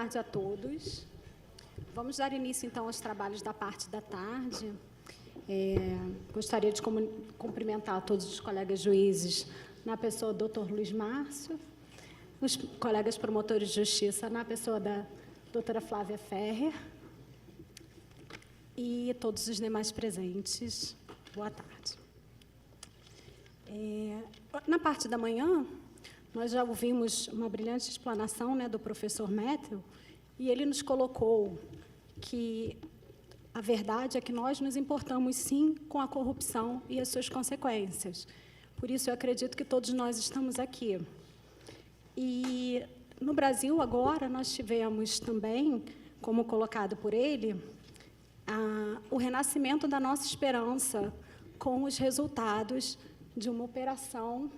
tarde a todos. Vamos dar início, então, aos trabalhos da parte da tarde. Gostaria de cumprimentar todos os colegas juízes na pessoa do Dr. Luiz Márcio, os colegas promotores de justiça na pessoa da doutora Flávia Ferrer e todos os demais presentes. Boa tarde. Na parte da manhã, nós já ouvimos uma brilhante explanação, do professor Métel, e ele nos colocou que a verdade é que nós nos importamos, sim, com a corrupção e as suas consequências. Por isso, eu acredito que todos nós estamos aqui. E, no Brasil, agora, nós tivemos também, como colocado por ele, o renascimento da nossa esperança com os resultados de uma operação,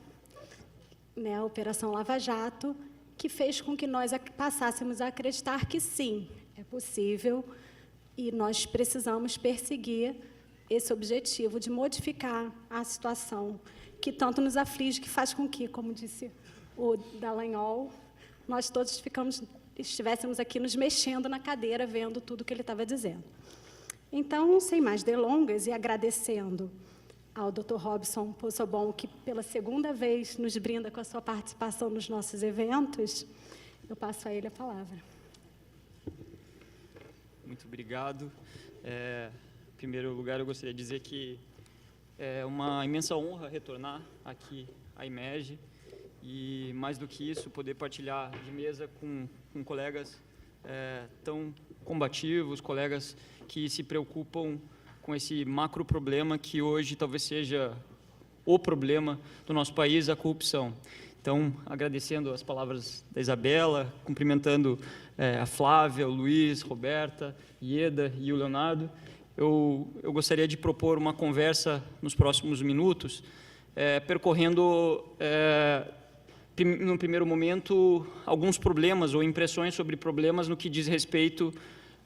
a Operação Lava Jato, que fez com que nós passássemos a acreditar que, sim, é possível e nós precisamos perseguir esse objetivo de modificar a situação que tanto nos aflige, que faz com que, como disse o Dallagnol, nós todos estivéssemos aqui nos mexendo na cadeira, vendo tudo que ele estava dizendo. Então, sem mais delongas, e agradecendo ao Dr. Robson Possobon, que pela segunda vez nos brinda com a sua participação nos nossos eventos, eu passo a ele a palavra. Muito obrigado. Em primeiro lugar, eu gostaria de dizer que é uma imensa honra retornar aqui à IMEG e, mais do que isso, poder partilhar de mesa com colegas tão combativos, colegas que se preocupam com esse macro problema que hoje talvez seja o problema do nosso país, a corrupção. Então, agradecendo as palavras da Isabela, cumprimentando a Flávia, o Luiz, Roberta, Ieda e o Leonardo, eu gostaria de propor uma conversa nos próximos minutos, percorrendo, no primeiro momento, alguns problemas ou impressões sobre problemas no que diz respeito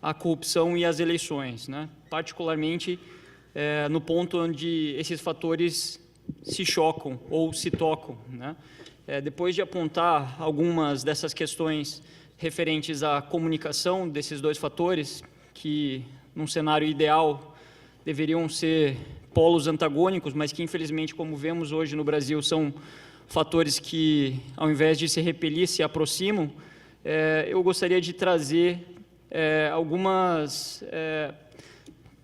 à corrupção e às eleições, particularmente no ponto onde esses fatores se chocam ou se tocam. Depois de apontar algumas dessas questões referentes à comunicação desses dois fatores, que, num cenário ideal, deveriam ser polos antagônicos, mas que, infelizmente, como vemos hoje no Brasil, são fatores que, ao invés de se repelir, se aproximam, eu gostaria de trazer algumas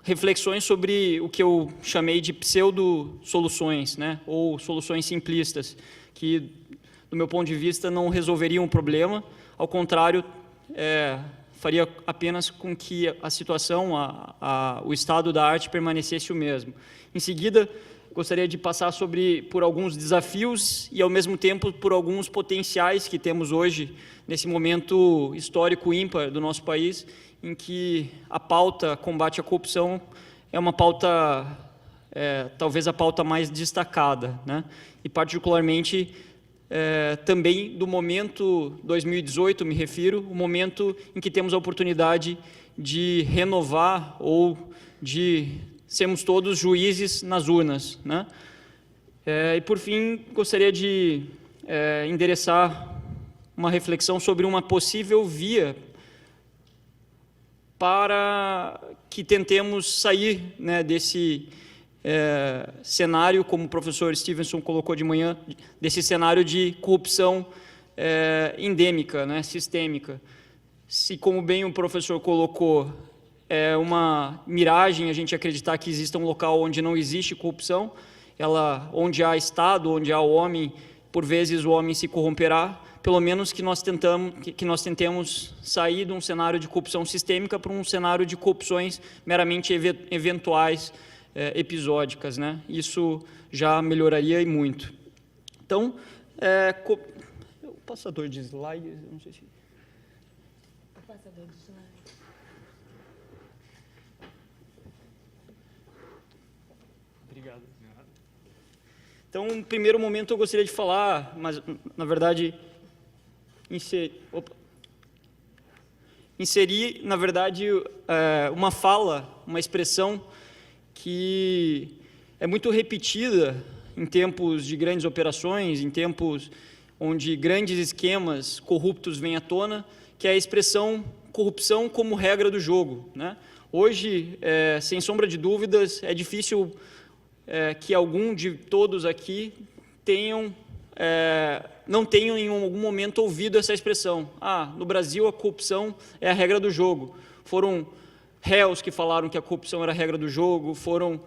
reflexões sobre o que eu chamei de pseudo-soluções, ou soluções simplistas, que, do meu ponto de vista, não resolveriam o problema, ao contrário, faria apenas com que a situação, o estado da arte permanecesse o mesmo. Em seguida, gostaria de passar por alguns desafios e, ao mesmo tempo, por alguns potenciais que temos hoje, nesse momento histórico ímpar do nosso país, em que a pauta combate à corrupção é uma pauta, talvez a pauta mais destacada, e, particularmente, também do momento 2018, me refiro, o momento em que temos a oportunidade de renovar ou de sermos todos juízes nas urnas. E, por fim, gostaria de endereçar uma reflexão sobre uma possível via para que tentemos sair desse cenário, como o professor Stevenson colocou de manhã, desse cenário de corrupção endêmica, sistêmica. Se, como bem o professor colocou, é uma miragem a gente acreditar que exista um local onde não existe corrupção, onde há Estado, onde há o homem, por vezes o homem se corromperá, pelo menos que nós tentemos sair de um cenário de corrupção sistêmica para um cenário de corrupções meramente eventuais, episódicas. Isso já melhoraria e muito. Então, o passador de slides, não sei se... O passador de slides. Obrigado. Então, no primeiro momento, eu gostaria de falar, mas, na verdade, inserir, na verdade, uma fala, uma expressão que é muito repetida em tempos de grandes operações, em tempos onde grandes esquemas corruptos vêm à tona, que é a expressão corrupção como regra do jogo, né? Hoje, sem sombra de dúvidas, é difícil que algum de todos aqui não tenham em algum momento ouvido essa expressão. No Brasil a corrupção é a regra do jogo. Foram réus que falaram que a corrupção era a regra do jogo, foram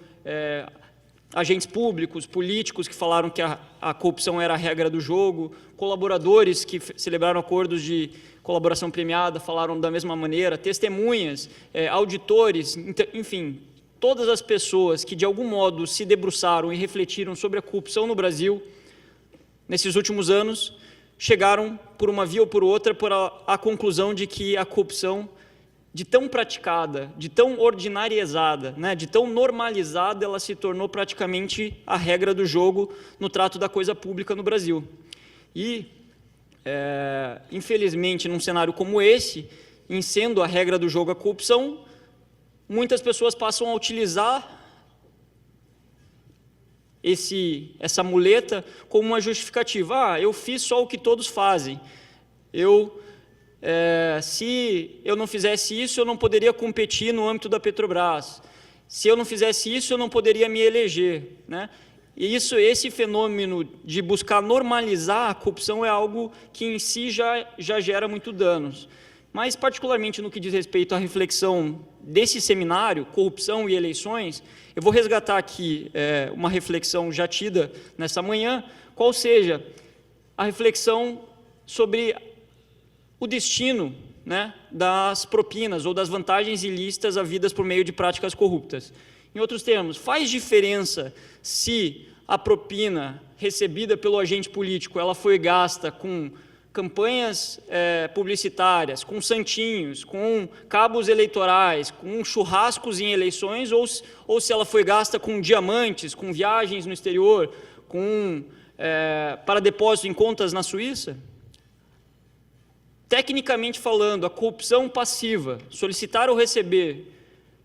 agentes públicos, políticos que falaram que a corrupção era a regra do jogo, colaboradores que celebraram acordos de colaboração premiada falaram da mesma maneira, testemunhas, auditores, enfim, todas as pessoas que de algum modo se debruçaram e refletiram sobre a corrupção no Brasil nesses últimos anos, chegaram por uma via ou por outra à conclusão de que a corrupção, de tão praticada, de tão ordinariezada, né, de tão normalizada, ela se tornou praticamente a regra do jogo no trato da coisa pública no Brasil. E, infelizmente, num cenário como esse, em sendo a regra do jogo a corrupção, muitas pessoas passam a utilizar essa muleta como uma justificativa. Eu fiz só o que todos fazem. Se eu não fizesse isso, eu não poderia competir no âmbito da Petrobras. Se eu não fizesse isso, eu não poderia me eleger, né? E esse fenômeno de buscar normalizar a corrupção é algo que em si já gera muito danos. Mas, particularmente no que diz respeito à reflexão desse seminário, corrupção e eleições, eu vou resgatar aqui uma reflexão já tida nessa manhã, qual seja a reflexão sobre o destino, né, das propinas ou das vantagens ilícitas havidas por meio de práticas corruptas. Em outros termos, faz diferença se a propina recebida pelo agente político ela foi gasta com campanhas publicitárias, com santinhos, com cabos eleitorais, com churrascos em eleições, ou se ela foi gasta com diamantes, com viagens no exterior, para depósito em contas na Suíça? Tecnicamente falando, a corrupção passiva, solicitar ou receber,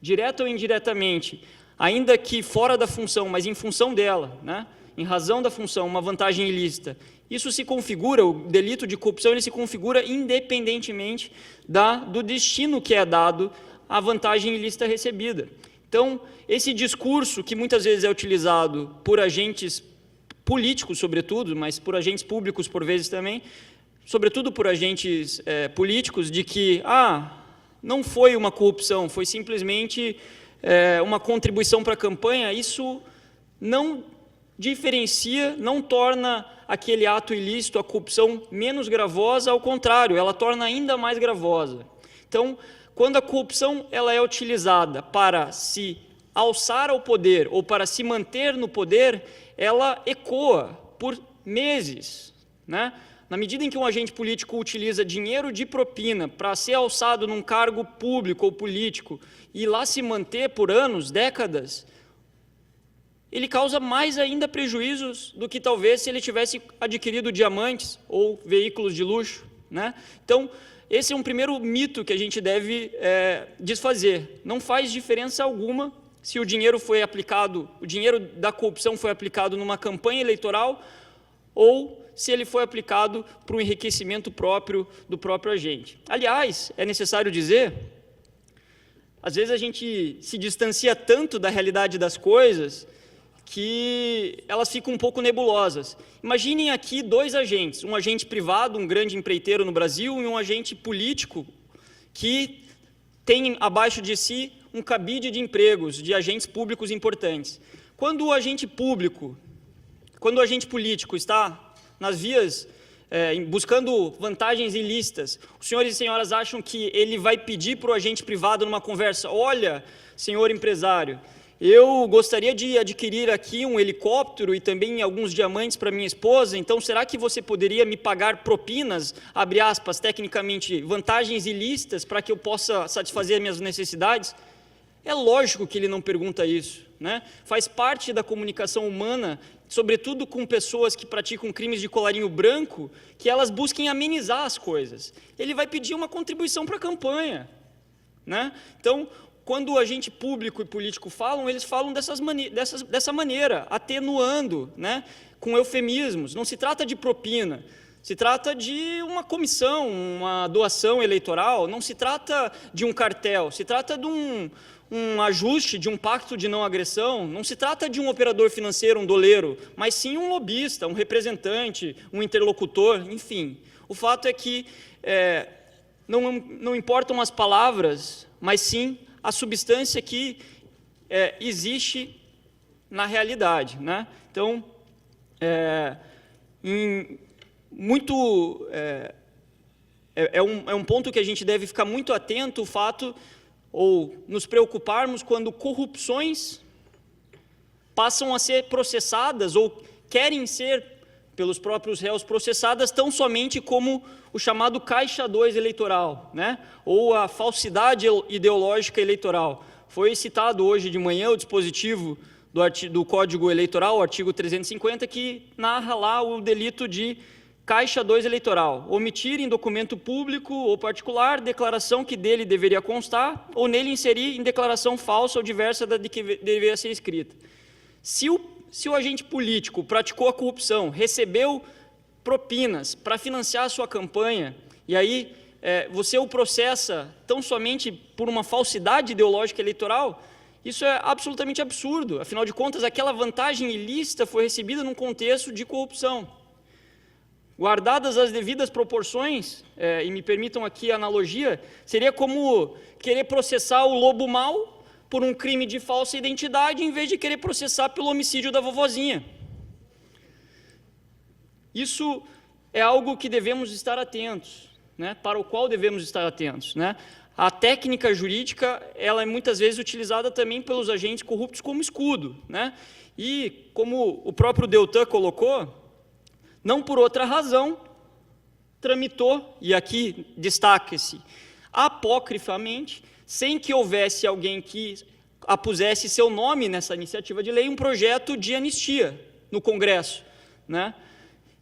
direta ou indiretamente, ainda que fora da função, mas em função dela, né, em razão da função, uma vantagem ilícita, isso se configura, o delito de corrupção, ele se configura independentemente do destino que é dado à vantagem ilícita recebida. Então, esse discurso que muitas vezes é utilizado por agentes políticos, sobretudo, mas por agentes públicos por vezes também, sobretudo por agentes políticos, de que não foi uma corrupção, foi simplesmente uma contribuição para a campanha, isso não diferencia, não torna aquele ato ilícito, a corrupção, menos gravosa, ao contrário, ela torna ainda mais gravosa. Então, quando a corrupção ela é utilizada para se alçar ao poder ou para se manter no poder, ela ecoa por meses, né? Na medida em que um agente político utiliza dinheiro de propina para ser alçado num cargo público ou político e lá se manter por anos, décadas, ele causa mais ainda prejuízos do que talvez se ele tivesse adquirido diamantes ou veículos de luxo, né? Então, esse é um primeiro mito que a gente deve desfazer. Não faz diferença alguma se o dinheiro o dinheiro da corrupção foi aplicado numa campanha eleitoral ou se ele foi aplicado para o enriquecimento próprio do próprio agente. Aliás, é necessário dizer, às vezes a gente se distancia tanto da realidade das coisas que elas ficam um pouco nebulosas. Imaginem aqui dois agentes, um agente privado, um grande empreiteiro no Brasil, e um agente político que tem abaixo de si um cabide de empregos, de agentes públicos importantes. Quando o agente político está nas vias, buscando vantagens ilícitas, os senhores e senhoras acham que ele vai pedir para o agente privado numa conversa: olha, senhor empresário, eu gostaria de adquirir aqui um helicóptero e também alguns diamantes para minha esposa, então será que você poderia me pagar propinas, abre aspas, tecnicamente, vantagens ilícitas para que eu possa satisfazer minhas necessidades? É lógico que ele não pergunta isso, né? Faz parte da comunicação humana, sobretudo com pessoas que praticam crimes de colarinho branco, que elas busquem amenizar as coisas. Ele vai pedir uma contribuição para a campanha, né? Então, quando o agente público e político falam, eles falam dessa maneira, atenuando, né, com eufemismos. Não se trata de propina, Se trata de uma comissão, uma doação eleitoral, não se trata de um cartel, se trata de um ajuste, de um pacto de não agressão, não se trata de um operador financeiro, um doleiro, mas sim um lobista, um representante, um interlocutor, enfim. O fato é que não importam as palavras, mas sim a substância que existe na realidade, né? Então, um ponto que a gente deve ficar muito atento, o fato, ou nos preocuparmos quando corrupções passam a ser processadas ou querem ser, pelos próprios réus, processadas tão somente como o chamado caixa 2 eleitoral, né? Ou a falsidade ideológica eleitoral. Foi citado hoje de manhã o dispositivo do Código Eleitoral, o artigo 350, que narra lá o delito de caixa 2 eleitoral, omitir em documento público ou particular declaração que dele deveria constar ou nele inserir em declaração falsa ou diversa da de que deveria ser escrita. Se o agente político praticou a corrupção, recebeu propinas para financiar a sua campanha, e aí você o processa tão somente por uma falsidade ideológica eleitoral, isso é absolutamente absurdo. Afinal de contas, aquela vantagem ilícita foi recebida num contexto de corrupção. Guardadas as devidas proporções, e me permitam aqui a analogia, seria como querer processar o lobo mau por um crime de falsa identidade, em vez de querer processar pelo homicídio da vovozinha. Isso é algo que devemos estar atentos, né? Para o qual devemos estar atentos, né? A técnica jurídica, ela é muitas vezes utilizada também pelos agentes corruptos como escudo, né? E, como o próprio Deltan colocou, não por outra razão, tramitou, e aqui destaca-se, apocrifamente, sem que houvesse alguém que apusesse seu nome nessa iniciativa de lei, um projeto de anistia no Congresso, né?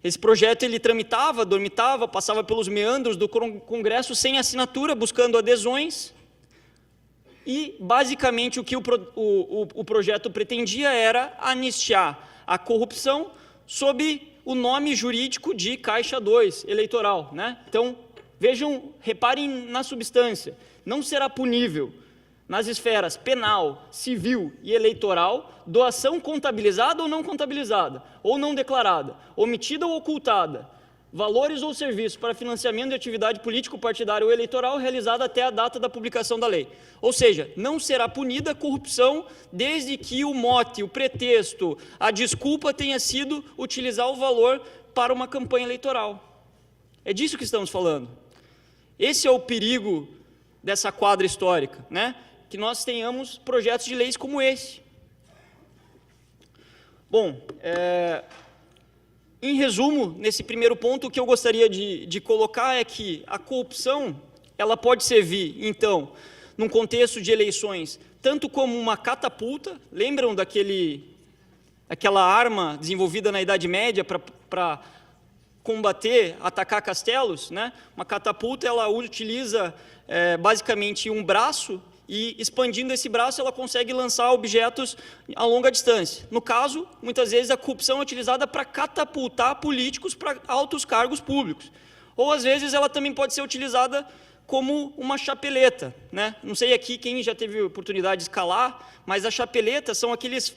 Esse projeto ele tramitava, dormitava, passava pelos meandros do Congresso sem assinatura, buscando adesões, e, basicamente, o que o projeto pretendia era anistiar a corrupção sob o nome jurídico de caixa 2 eleitoral, né? Então, vejam, reparem na substância, não será punível nas esferas penal, civil e eleitoral, doação contabilizada ou não declarada, omitida ou ocultada, valores ou serviços para financiamento de atividade político-partidária ou eleitoral realizada até a data da publicação da lei. Ou seja, não será punida a corrupção desde que o mote, o pretexto, a desculpa tenha sido utilizar o valor para uma campanha eleitoral. É disso que estamos falando. Esse é o perigo dessa quadra histórica, né? Que nós tenhamos projetos de leis como esse. Bom, em resumo, nesse primeiro ponto, o que eu gostaria de colocar é que a corrupção, ela pode servir, então, num contexto de eleições, tanto como uma catapulta, lembram daquela arma desenvolvida na Idade Média para combater, atacar castelos, né? Uma catapulta, ela utiliza basicamente um braço, e expandindo esse braço ela consegue lançar objetos a longa distância. No caso, muitas vezes a corrupção é utilizada para catapultar políticos para altos cargos públicos. Ou às vezes ela também pode ser utilizada como uma chapeleta, né? Não sei aqui quem já teve oportunidade de escalar, mas a chapeleta são aqueles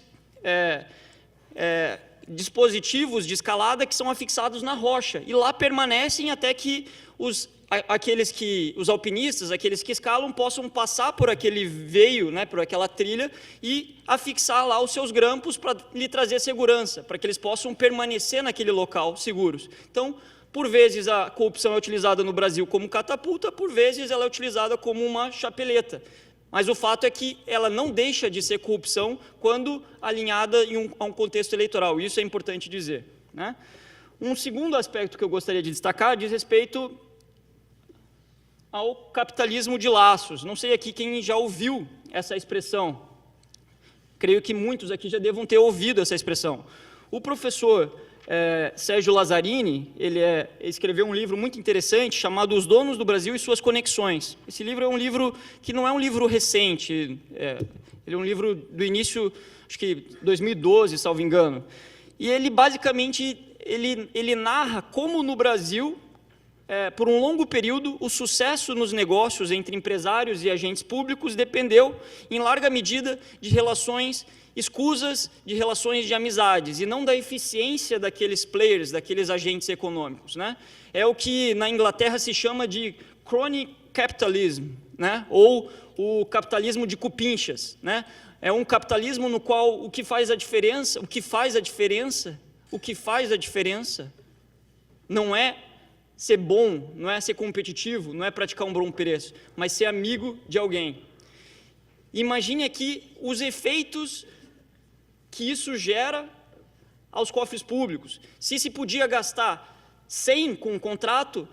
dispositivos de escalada que são afixados na rocha e lá permanecem até que os alpinistas, aqueles que escalam, possam passar por aquele veio, né, por aquela trilha, e afixar lá os seus grampos para lhe trazer segurança, para que eles possam permanecer naquele local seguros. Então, por vezes a corrupção é utilizada no Brasil como catapulta, por vezes ela é utilizada como uma chapeleta. Mas o fato é que ela não deixa de ser corrupção quando alinhada a um contexto eleitoral. Isso é importante dizer, né? Um segundo aspecto que eu gostaria de destacar diz respeito ao capitalismo de laços. Não sei aqui quem já ouviu essa expressão. Creio que muitos aqui já devam ter ouvido essa expressão. O professor Sérgio Lazzarini, ele escreveu um livro muito interessante chamado Os Donos do Brasil e Suas Conexões. Esse livro é um livro que não é um livro recente, ele é um livro do início, acho que 2012, salvo engano. E ele basicamente ele narra como no Brasil, por um longo período, o sucesso nos negócios entre empresários e agentes públicos dependeu, em larga medida, de relações escusas, de relações de amizades, e não da eficiência daqueles players, daqueles agentes econômicos, né? É o que na Inglaterra se chama de crony capitalism, né? Ou o capitalismo de cupinchas, né? É um capitalismo no qual o que faz a diferença não é ser bom, não é ser competitivo, não é praticar um bom preço, mas ser amigo de alguém. Imagine aqui os efeitos que isso gera aos cofres públicos. Se podia gastar 100 com um contrato,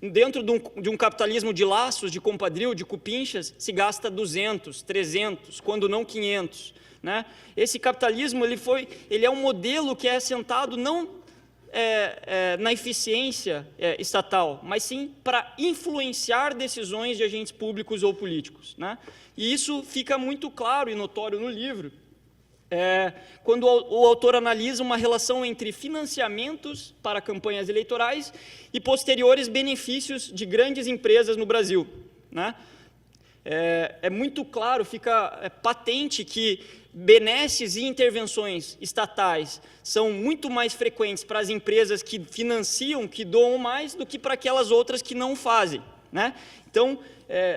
dentro de um capitalismo de laços, de compadrio, de cupinchas, se gasta 200, 300, quando não 500. Né? Esse capitalismo ele é um modelo que é assentado não na eficiência estatal, mas sim para influenciar decisões de agentes públicos ou políticos. Né? E isso fica muito claro e notório no livro, quando o autor analisa uma relação entre financiamentos para campanhas eleitorais e posteriores benefícios de grandes empresas no Brasil. Né? É muito claro, fica patente que benesses e intervenções estatais são muito mais frequentes para as empresas que financiam, que doam mais, do que para aquelas outras que não fazem. Né? Então,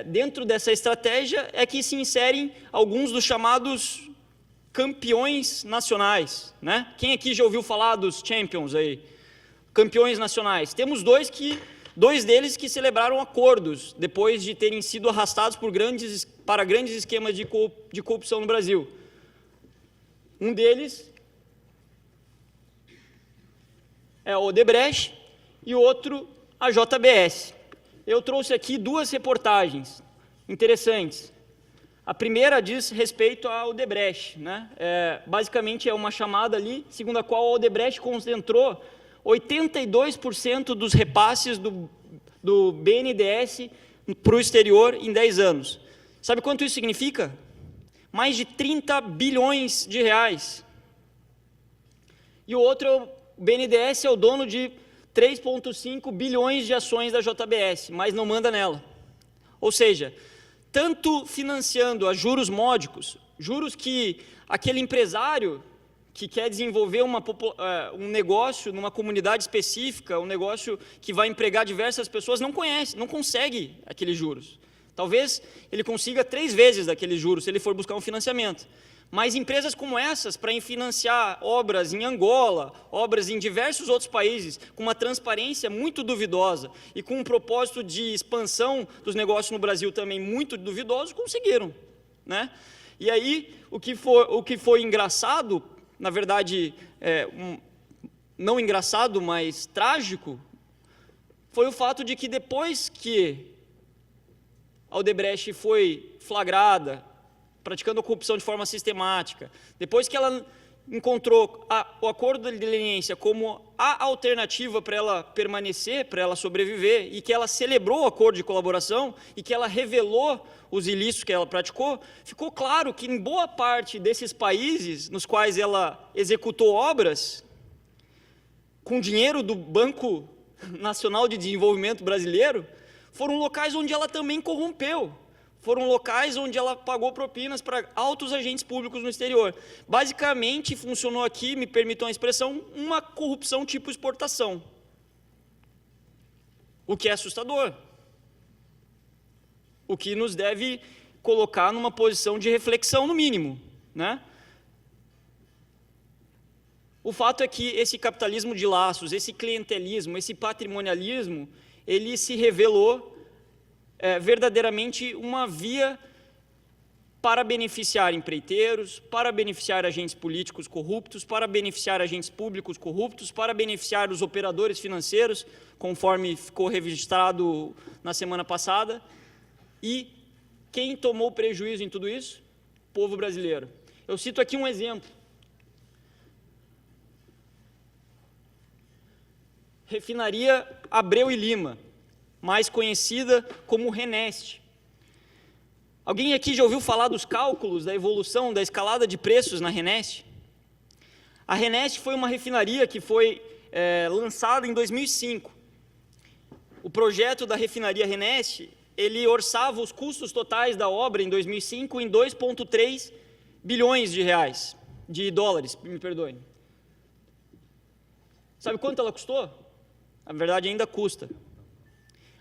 dentro dessa estratégia é que se inserem alguns dos chamados campeões nacionais. Né? Quem aqui já ouviu falar dos champions aí? Campeões nacionais. Temos dois deles que celebraram acordos, depois de terem sido arrastados para grandes esquemas de corrupção no Brasil. Um deles é a Odebrecht e o outro a JBS. Eu trouxe aqui duas reportagens interessantes. A primeira diz respeito à Odebrecht. Né? Basicamente é uma chamada ali, segundo a qual a Odebrecht concentrou 82% dos repasses do BNDES para o exterior em 10 anos. Sabe quanto isso significa? Mais de 30 bilhões de reais. E o outro, o BNDES é o dono de 3,5 bilhões de ações da JBS, mas não manda nela. Ou seja, tanto financiando a juros módicos, juros que aquele empresário que quer desenvolver um negócio numa comunidade específica, um negócio que vai empregar diversas pessoas, não conhece, não consegue aqueles juros. Talvez ele consiga 3 vezes daqueles juros, se ele for buscar um financiamento. Mas empresas como essas, para financiar obras em Angola, obras em diversos outros países, com uma transparência muito duvidosa e com um propósito de expansão dos negócios no Brasil também muito duvidoso, conseguiram. Né? E aí, o que foi engraçado, na verdade, não engraçado, mas trágico, foi o fato de que depois que a Odebrecht foi flagrada, praticando a corrupção de forma sistemática, depois que ela encontrou o acordo de leniência como a alternativa para ela permanecer, para ela sobreviver, e que ela celebrou o acordo de colaboração, e que ela revelou os ilícitos que ela praticou, ficou claro que em boa parte desses países nos quais ela executou obras, com dinheiro do Banco Nacional de Desenvolvimento Brasileiro, foram locais onde ela também corrompeu, foram locais onde ela pagou propinas para altos agentes públicos no exterior. Basicamente, funcionou aqui, me permitam a expressão, uma corrupção tipo exportação, o que é assustador, o que nos deve colocar numa posição de reflexão, no mínimo. Né? O fato é que esse capitalismo de laços, esse clientelismo, esse patrimonialismo, ele se revelou verdadeiramente uma via para beneficiar empreiteiros, para beneficiar agentes políticos corruptos, para beneficiar agentes públicos corruptos, para beneficiar os operadores financeiros, conforme ficou registrado na semana passada. E quem tomou prejuízo em tudo isso? O povo brasileiro. Eu cito aqui um exemplo. Refinaria Abreu e Lima, mais conhecida como Reneste. Alguém aqui já ouviu falar dos cálculos da evolução, da escalada de preços na Reneste? A Reneste foi uma refinaria que foi lançada em 2005. O projeto da refinaria RNEST, ele orçava os custos totais da obra em 2005 em 2,3 bilhões de dólares, me perdoem. Sabe quanto ela custou? Na verdade, ainda custa.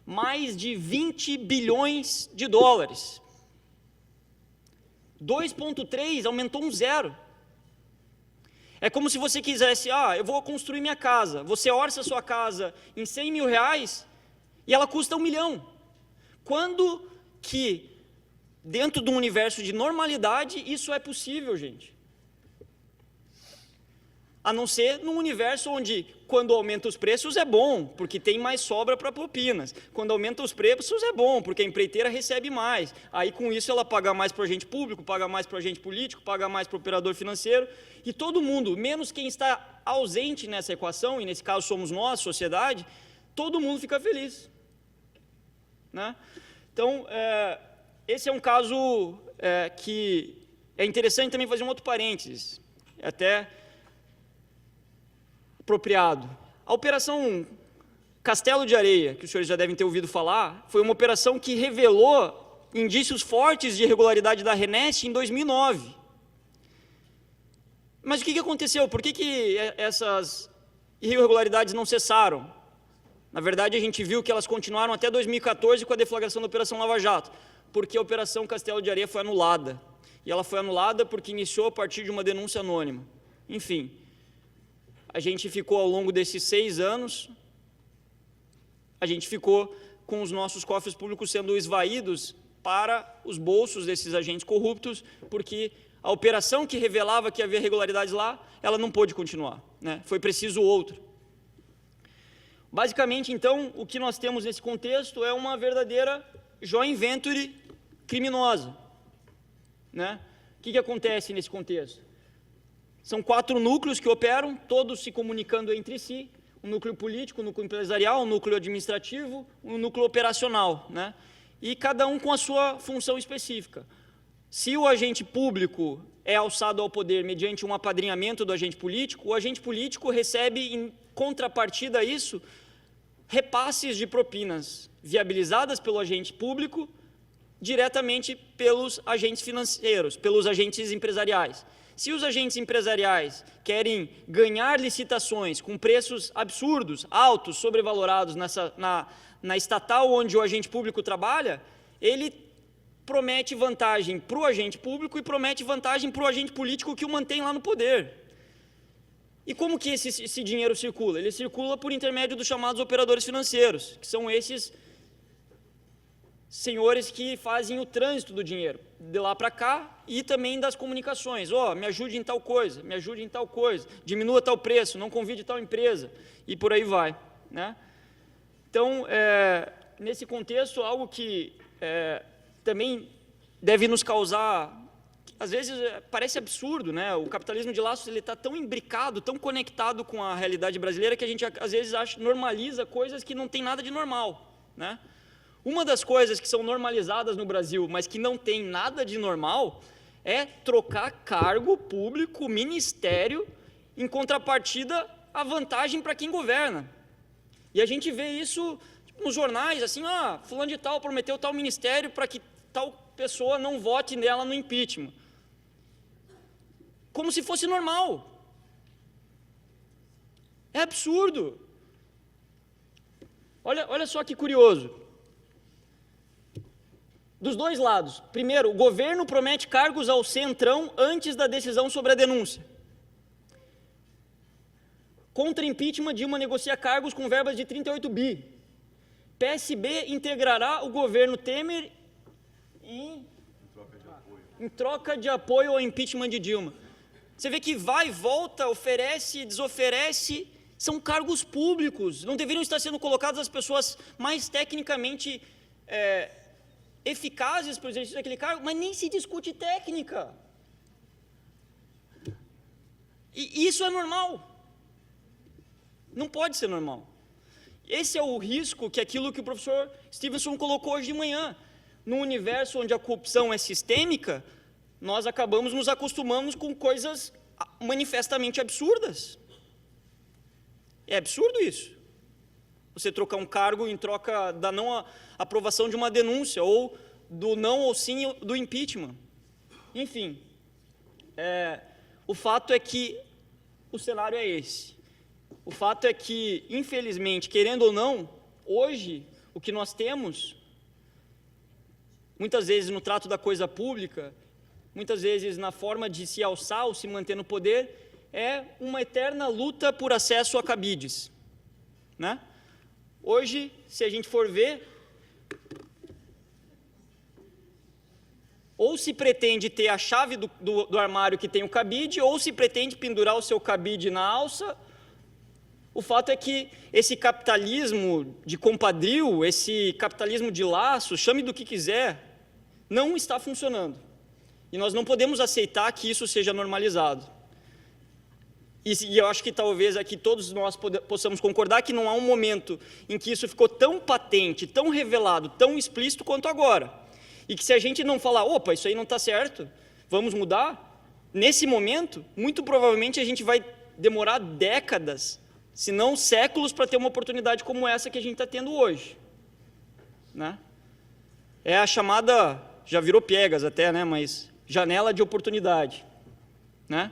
Mais de 20 bilhões de dólares. 2,3 aumentou um zero. É como se você quisesse, eu vou construir minha casa. Você orça a sua casa em 100 mil reais e ela custa 1 milhão. Quando que, dentro de um universo de normalidade, isso é possível, gente? A não ser num universo onde, quando aumenta os preços, é bom, porque tem mais sobra para propinas. Quando aumenta os preços, é bom, porque a empreiteira recebe mais. Aí, com isso, ela paga mais para o agente público, paga mais para o agente político, paga mais para o operador financeiro. E todo mundo, menos quem está ausente nessa equação, e nesse caso somos nós, sociedade, todo mundo fica feliz. Né? Então, esse é um caso que é interessante também fazer um outro parênteses, até apropriado. A Operação Castelo de Areia, que os senhores já devem ter ouvido falar, foi uma operação que revelou indícios fortes de irregularidade da RNEST em 2009. Mas o que aconteceu? Por que essas irregularidades não cessaram? Na verdade, a gente viu que elas continuaram até 2014 com a deflagração da Operação Lava Jato, porque a Operação Castelo de Areia foi anulada. E ela foi anulada porque iniciou a partir de uma denúncia anônima. Enfim, a gente ficou ao longo desses 6 anos, a gente ficou com os nossos cofres públicos sendo esvaídos para os bolsos desses agentes corruptos, porque a operação que revelava que havia irregularidades lá, ela não pôde continuar, né? Foi preciso outra. Basicamente, então, o que nós temos nesse contexto é uma verdadeira joint venture criminosa, né? O que acontece nesse contexto? São 4 núcleos que operam, todos se comunicando entre si, um núcleo político, um núcleo empresarial, um núcleo administrativo, um núcleo operacional, né? E cada um com a sua função específica. Se o agente público é alçado ao poder mediante um apadrinhamento do agente político, o agente político recebe, em contrapartida a isso, repasses de propinas viabilizadas pelo agente público diretamente pelos agentes financeiros, pelos agentes empresariais. Se os agentes empresariais querem ganhar licitações com preços absurdos, altos, sobrevalorados na estatal onde o agente público trabalha, ele promete vantagem para o agente público e promete vantagem para o agente político que o mantém lá no poder. E como que esse dinheiro circula? Ele circula por intermédio dos chamados operadores financeiros, que são esses senhores que fazem o trânsito do dinheiro, de lá para cá, e também das comunicações. Me ajude em tal coisa, me ajude em tal coisa, diminua tal preço, não convide tal empresa, e por aí vai, né? Então, nesse contexto, algo que também deve nos causar, às vezes parece absurdo, né? O capitalismo de laços ele está tão imbricado, tão conectado com a realidade brasileira que a gente às vezes normaliza coisas que não tem nada de normal, né? Uma das coisas que são normalizadas no Brasil, mas que não tem nada de normal, é trocar cargo público, ministério, em contrapartida à vantagem para quem governa. E a gente vê isso nos jornais, assim, fulano de tal prometeu tal ministério para que tal pessoa não vote nela no impeachment. Como se fosse normal. É absurdo. Olha só que curioso. Dos dois lados. Primeiro, o governo promete cargos ao Centrão antes da decisão sobre a denúncia. Contra impeachment, Dilma negocia cargos com verbas de 38 bi. PSB integrará o governo Temer em troca de apoio ao impeachment de Dilma. Você vê que vai e volta, oferece, desoferece, são cargos públicos, não deveriam estar sendo colocadas as pessoas mais tecnicamente eficazes para o exercício daquele cargo, mas nem se discute técnica. E isso é normal. Não pode ser normal. Esse é o risco que aquilo que o professor Stevenson colocou hoje de manhã. Num universo onde a corrupção é sistêmica, nós acabamos nos acostumando com coisas manifestamente absurdas. É absurdo isso. Você trocar um cargo em troca da não aprovação de uma denúncia, ou do não ou sim do impeachment. Enfim, o fato é que o cenário é esse. O fato é que, infelizmente, querendo ou não, hoje, o que nós temos, muitas vezes no trato da coisa pública, muitas vezes na forma de se alçar ou se manter no poder, é uma eterna luta por acesso a cabides, né? Hoje, se a gente for ver, ou se pretende ter a chave do armário que tem o cabide, ou se pretende pendurar o seu cabide na alça. O fato é que esse capitalismo de compadrio, esse capitalismo de laço, chame do que quiser, não está funcionando. E nós não podemos aceitar que isso seja normalizado. E eu acho que talvez aqui todos nós possamos concordar que não há um momento em que isso ficou tão patente, tão revelado, tão explícito quanto agora. E que se a gente não falar, opa, isso aí não está certo, vamos mudar, nesse momento, muito provavelmente a gente vai demorar décadas, se não séculos, para ter uma oportunidade como essa que a gente está tendo hoje, né? É a chamada, já virou piegas até, né, mas janela de oportunidade, né?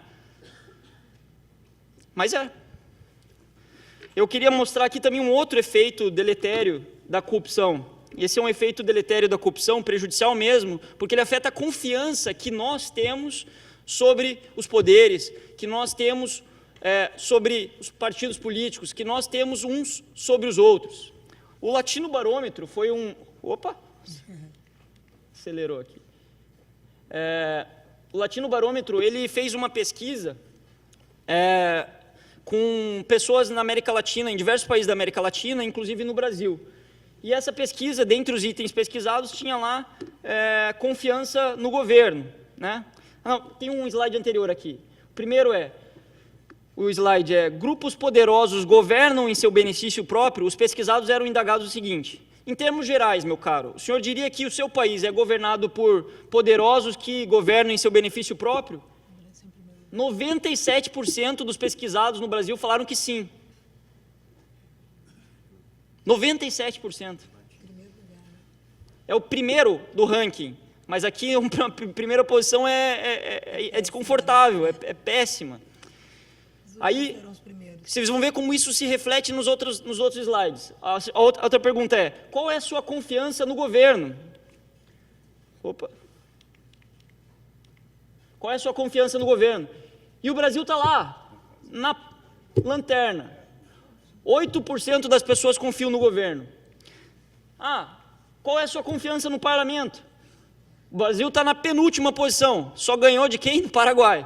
Mas eu queria mostrar aqui também um outro efeito deletério da corrupção. Esse é um efeito deletério da corrupção, prejudicial mesmo, porque ele afeta a confiança que nós temos sobre os poderes, que nós temos sobre os partidos políticos, que nós temos uns sobre os outros. O Latino Barômetro foi um... Opa! Acelerou aqui. O Latino Barômetro, ele fez uma pesquisa com pessoas na América Latina, em diversos países da América Latina, inclusive no Brasil. E essa pesquisa, dentre os itens pesquisados, tinha lá confiança no governo, né? Não, tem um slide anterior aqui. O primeiro o slide grupos poderosos governam em seu benefício próprio. Os pesquisados eram indagados o seguinte: em termos gerais, meu caro, o senhor diria que o seu país é governado por poderosos que governam em seu benefício próprio? 97% dos pesquisados no Brasil falaram que sim. 97%. É o primeiro do ranking, mas aqui a primeira posição é desconfortável, é péssima. Aí, vocês vão ver como isso se reflete nos outros slides. A outra pergunta é: qual é a sua confiança no governo? Opa. Qual é a sua confiança no governo? E o Brasil está lá, na lanterna. 8% das pessoas confiam no governo. Qual é a sua confiança no parlamento? O Brasil está na penúltima posição. Só ganhou de quem? Do Paraguai.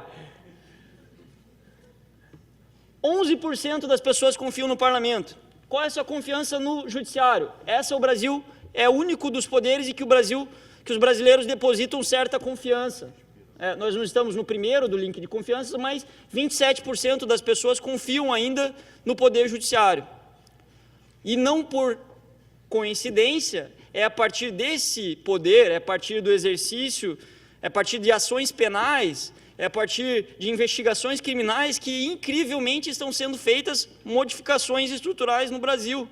11% das pessoas confiam no parlamento. Qual é a sua confiança no judiciário? O Brasil é o único dos poderes em que os brasileiros depositam certa confiança. Nós não estamos no primeiro do link de confiança, mas 27% das pessoas confiam ainda no Poder Judiciário. E não por coincidência, é a partir desse poder, é a partir do exercício, é a partir de ações penais, é a partir de investigações criminais que, incrivelmente, estão sendo feitas modificações estruturais no Brasil.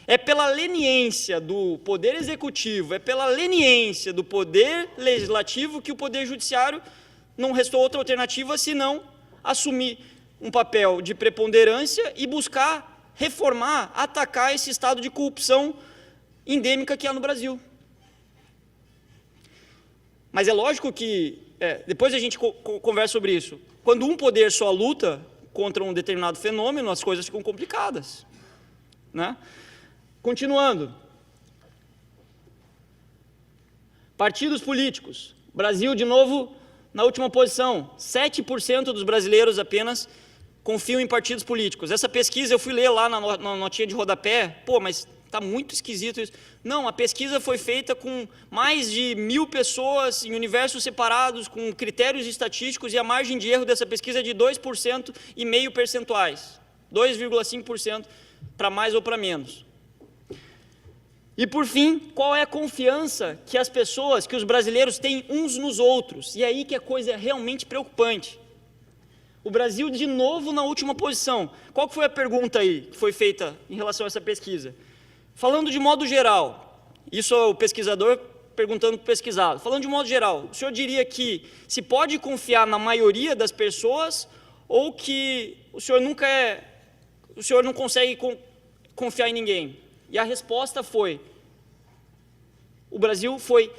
É pela leniência do Poder Executivo, é pela leniência do Poder Legislativo que o Poder Judiciário não restou outra alternativa senão assumir um papel de preponderância e buscar reformar, atacar esse estado de corrupção endêmica que há no Brasil. Mas é lógico que, depois a gente conversa sobre isso, quando um poder só luta contra um determinado fenômeno, as coisas ficam complicadas, né? Continuando, partidos políticos, Brasil de novo na última posição, 7% dos brasileiros apenas confiam em partidos políticos. Essa pesquisa eu fui ler lá na notinha de rodapé, mas está muito esquisito isso. Não, a pesquisa foi feita com mais de 1.000 pessoas em universos separados, com critérios estatísticos, e a margem de erro dessa pesquisa é de 2,5% percentuais, 2,5% para mais ou para menos. E, por fim, qual é a confiança que as pessoas, que os brasileiros têm uns nos outros? E aí que a coisa é realmente preocupante. O Brasil, de novo, na última posição. Qual que foi a pergunta aí que foi feita em relação a essa pesquisa? Falando de modo geral, isso é o pesquisador perguntando para o pesquisado. Falando de modo geral, o senhor diria que se pode confiar na maioria das pessoas ou que o senhor não consegue confiar em ninguém? E a resposta foi: o Brasil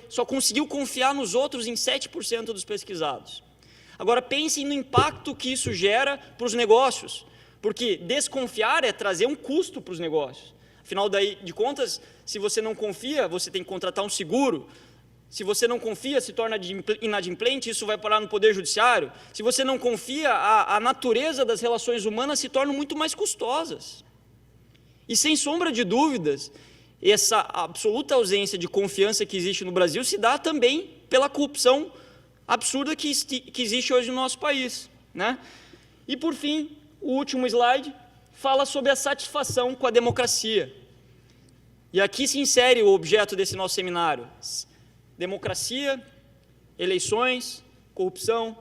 só conseguiu confiar nos outros em 7% dos pesquisados. Agora, pensem no impacto que isso gera para os negócios, porque desconfiar é trazer um custo para os negócios. Afinal de contas, se você não confia, você tem que contratar um seguro. Se você não confia, se torna inadimplente, isso vai parar no Poder Judiciário. Se você não confia, a natureza das relações humanas se torna muito mais custosas. E, sem sombra de dúvidas, essa absoluta ausência de confiança que existe no Brasil se dá também pela corrupção absurda que existe hoje no nosso país, né? E, por fim, o último slide fala sobre a satisfação com a democracia. E aqui se insere o objeto desse nosso seminário: democracia, eleições, corrupção.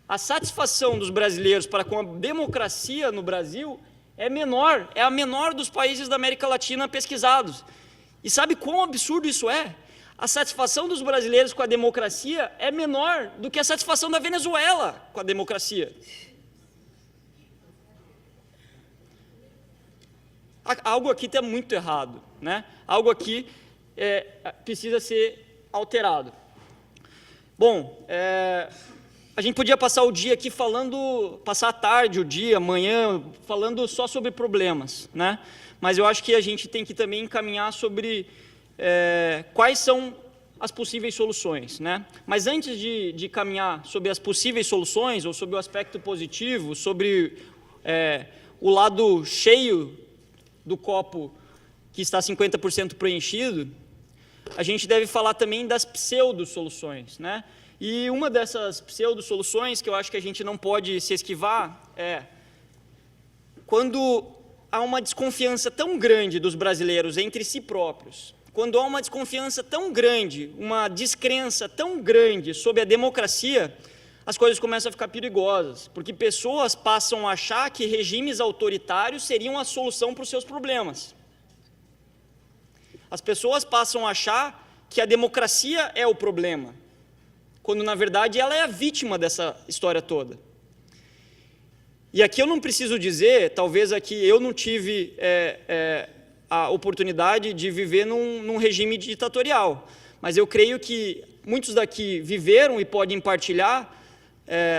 A satisfação dos brasileiros para com a democracia no Brasil é a menor dos países da América Latina pesquisados. E sabe quão absurdo isso é? A satisfação dos brasileiros com a democracia é menor do que a satisfação da Venezuela com a democracia. Algo aqui está muito errado, né? Algo aqui precisa ser alterado. Bom, a gente podia passar o dia aqui passar a tarde, o dia, amanhã, falando só sobre problemas, né? Mas eu acho que a gente tem que também encaminhar sobre quais são as possíveis soluções, né? Mas antes de caminhar sobre as possíveis soluções, ou sobre o aspecto positivo, sobre o lado cheio do copo que está 50% preenchido, a gente deve falar também das pseudo-soluções, né? E uma dessas pseudo-soluções que eu acho que a gente não pode se esquivar é quando há uma desconfiança tão grande dos brasileiros entre si próprios, quando há uma desconfiança tão grande, uma descrença tão grande sobre a democracia, as coisas começam a ficar perigosas, porque pessoas passam a achar que regimes autoritários seriam a solução para os seus problemas. As pessoas passam a achar que a democracia é o problema, quando, na verdade, ela é a vítima dessa história toda. E aqui eu não preciso dizer, talvez aqui eu não tive a oportunidade de viver num regime ditatorial, mas eu creio que muitos daqui viveram e podem partilhar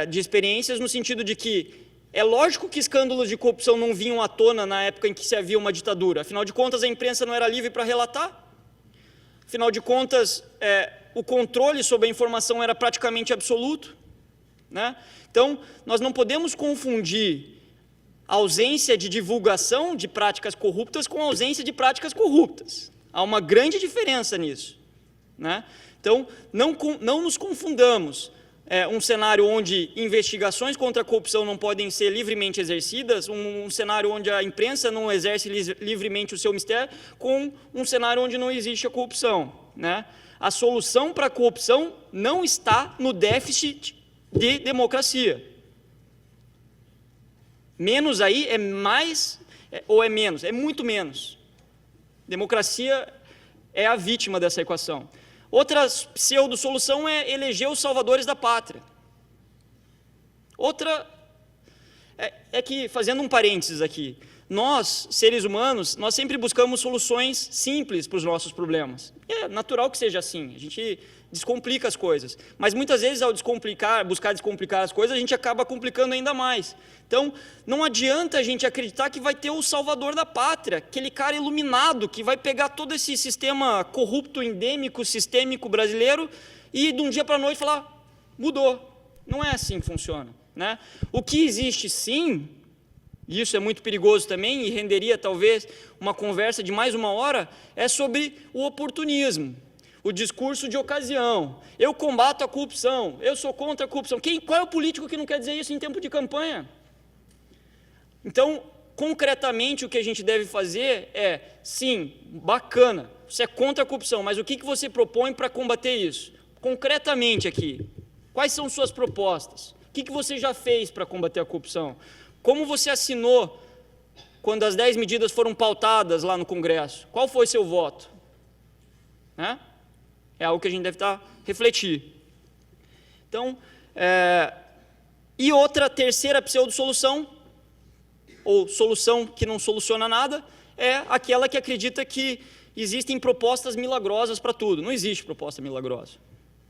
de experiências no sentido de que é lógico que escândalos de corrupção não vinham à tona na época em que se havia uma ditadura. Afinal de contas, a imprensa não era livre para relatar. Afinal de contas, o controle sobre a informação era praticamente absoluto, né? Então, nós não podemos confundir a ausência de divulgação de práticas corruptas com a ausência de práticas corruptas. Há uma grande diferença nisso, né? Então, não nos confundamos. Um cenário onde investigações contra a corrupção não podem ser livremente exercidas, um cenário onde a imprensa não exerce livremente o seu mistério, com um cenário onde não existe a corrupção, né? A solução para a corrupção não está no déficit de democracia. Menos aí é mais ou é menos? É muito menos. Democracia é a vítima dessa equação. Outra pseudo-solução é eleger os salvadores da pátria. Outra é que, fazendo um parênteses aqui, nós, seres humanos, nós sempre buscamos soluções simples para os nossos problemas. É natural que seja assim, a gente descomplica as coisas. Mas muitas vezes, ao buscar descomplicar as coisas, a gente acaba complicando ainda mais. Então, não adianta a gente acreditar que vai ter o salvador da pátria, aquele cara iluminado que vai pegar todo esse sistema corrupto, endêmico, sistêmico brasileiro e, de um dia para a noite, falar, mudou. Não é assim que funciona, né? O que existe, sim, e isso é muito perigoso também, e renderia, talvez, uma conversa de mais uma hora, é sobre o oportunismo. O discurso de ocasião. Eu combato a corrupção, eu sou contra a corrupção. Qual é o político que não quer dizer isso em tempo de campanha? Então, concretamente, o que a gente deve fazer é, sim, bacana, você é contra a corrupção, mas o que você propõe para combater isso? Concretamente aqui, quais são suas propostas? que você já fez para combater a corrupção? Como você assinou quando as 10 medidas foram pautadas lá no Congresso? Qual foi seu voto? Né? É algo que a gente deve refletir. Então, e outra terceira pseudo-solução, ou solução que não soluciona nada, é aquela que acredita que existem propostas milagrosas para tudo. Não existe proposta milagrosa.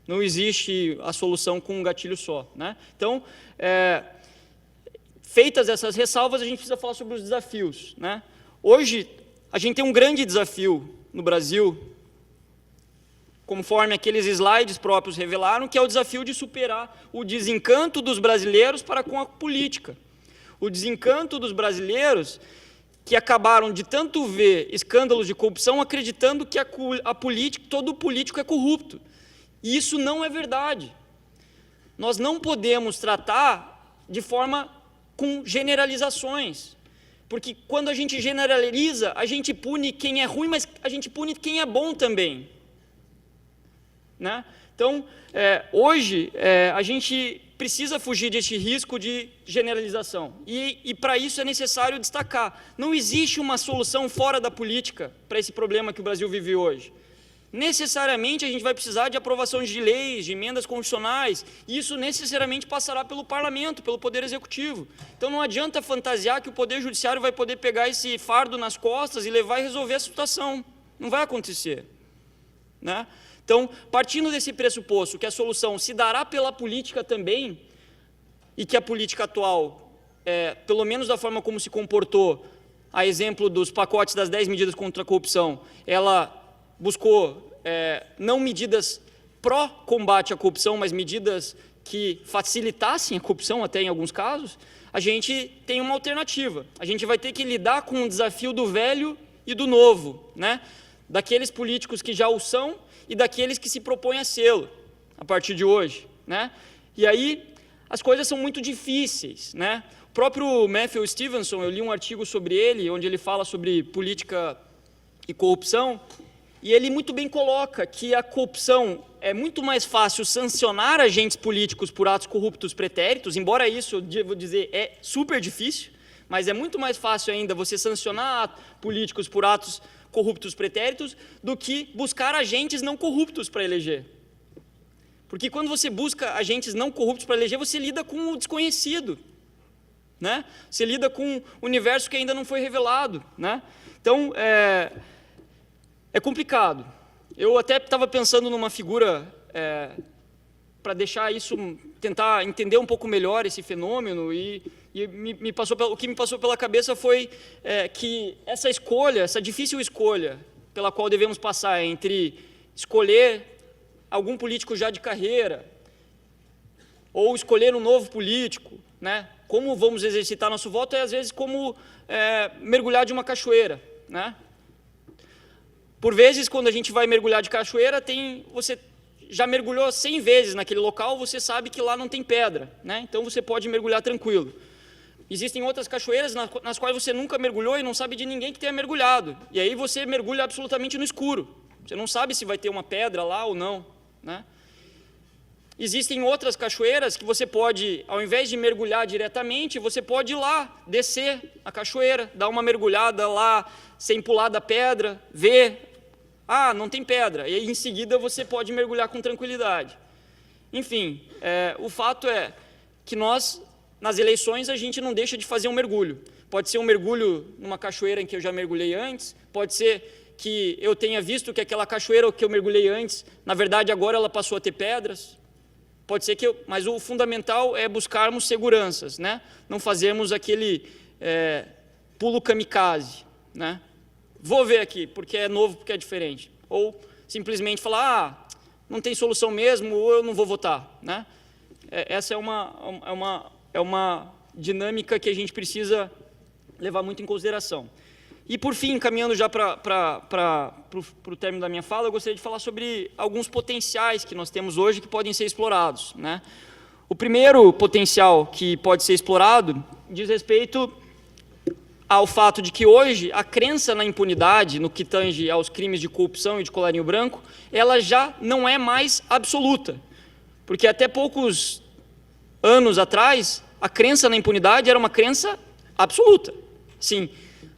Não existe a solução com um gatilho só. Né? Então, feitas essas ressalvas, a gente precisa falar sobre os desafios. Né? Hoje, a gente tem um grande desafio no Brasil, conforme aqueles slides próprios revelaram, que é o desafio de superar o desencanto dos brasileiros para com a política. O desencanto dos brasileiros que acabaram de tanto ver escândalos de corrupção acreditando que a política, todo político é corrupto. E isso não é verdade. Nós não podemos tratar de forma com generalizações, porque quando a gente generaliza, a gente pune quem é ruim, mas a gente pune quem é bom também. Né? Então, hoje, a gente precisa fugir deste risco de generalização. E para isso é necessário destacar, não existe uma solução fora da política para esse problema que o Brasil vive hoje. Necessariamente a gente vai precisar de aprovação de leis, de emendas constitucionais, e isso necessariamente passará pelo parlamento, pelo poder executivo. Então não adianta fantasiar que o poder judiciário vai poder pegar esse fardo nas costas e levar e resolver a situação. Não vai acontecer. Né? Então, partindo desse pressuposto que a solução se dará pela política também, e que a política atual, pelo menos da forma como se comportou, a exemplo dos pacotes das 10 medidas contra a corrupção, ela buscou não medidas pró-combate à corrupção, mas medidas que facilitassem a corrupção, até em alguns casos, a gente tem uma alternativa. A gente vai ter que lidar com o desafio do velho e do novo, né? Daqueles políticos que já o são e daqueles que se propõem a sê-lo, a partir de hoje. Né? E aí, as coisas são muito difíceis. Né? O próprio Matthew Stevenson, eu li um artigo sobre ele, onde ele fala sobre política e corrupção, e ele muito bem coloca que a corrupção é muito mais fácil sancionar agentes políticos por atos corruptos pretéritos, embora isso, eu devo dizer, é super difícil, mas é muito mais fácil ainda você sancionar políticos por atos corruptos pretéritos do que buscar agentes não corruptos para eleger. Porque quando você busca agentes não corruptos para eleger, você lida com o desconhecido. Né? Você lida com um universo que ainda não foi revelado. Né? Então, é complicado. Eu até estava pensando numa figura para deixar isso, tentar entender um pouco melhor esse fenômeno, e o que me passou pela cabeça foi que essa escolha, essa difícil escolha pela qual devemos passar entre escolher algum político já de carreira ou escolher um novo político, né? Como vamos exercitar nosso voto, às vezes como mergulhar de uma cachoeira. Né? Por vezes, quando a gente vai mergulhar de cachoeira, você já mergulhou 100 vezes naquele local, você sabe que lá não tem pedra, né? Então você pode mergulhar tranquilo. Existem outras cachoeiras nas quais você nunca mergulhou e não sabe de ninguém que tenha mergulhado. E aí você mergulha absolutamente no escuro. Você não sabe se vai ter uma pedra lá ou não. Né? Existem outras cachoeiras que você pode, ao invés de mergulhar diretamente, você pode ir lá, descer a cachoeira, dar uma mergulhada lá, sem pular da pedra, ver... Ah, não tem pedra. E aí, em seguida, você pode mergulhar com tranquilidade. Enfim, o fato é que nós, nas eleições, a gente não deixa de fazer um mergulho. Pode ser um mergulho numa cachoeira em que eu já mergulhei antes, pode ser que eu tenha visto que aquela cachoeira que eu mergulhei antes, na verdade, agora ela passou a ter pedras. Pode ser que mas o fundamental é buscarmos seguranças, né? Não fazermos aquele pulo kamikaze, né? Vou ver aqui, porque é novo, porque é diferente. Ou simplesmente falar, não tem solução mesmo, ou eu não vou votar. Né? Essa é uma dinâmica que a gente precisa levar muito em consideração. E, por fim, caminhando já para o término da minha fala, eu gostaria de falar sobre alguns potenciais que nós temos hoje que podem ser explorados. Né? O primeiro potencial que pode ser explorado diz respeito ao fato de que hoje a crença na impunidade, no que tange aos crimes de corrupção e de colarinho branco, ela já não é mais absoluta. Porque até poucos anos atrás, a crença na impunidade era uma crença absoluta. Sim,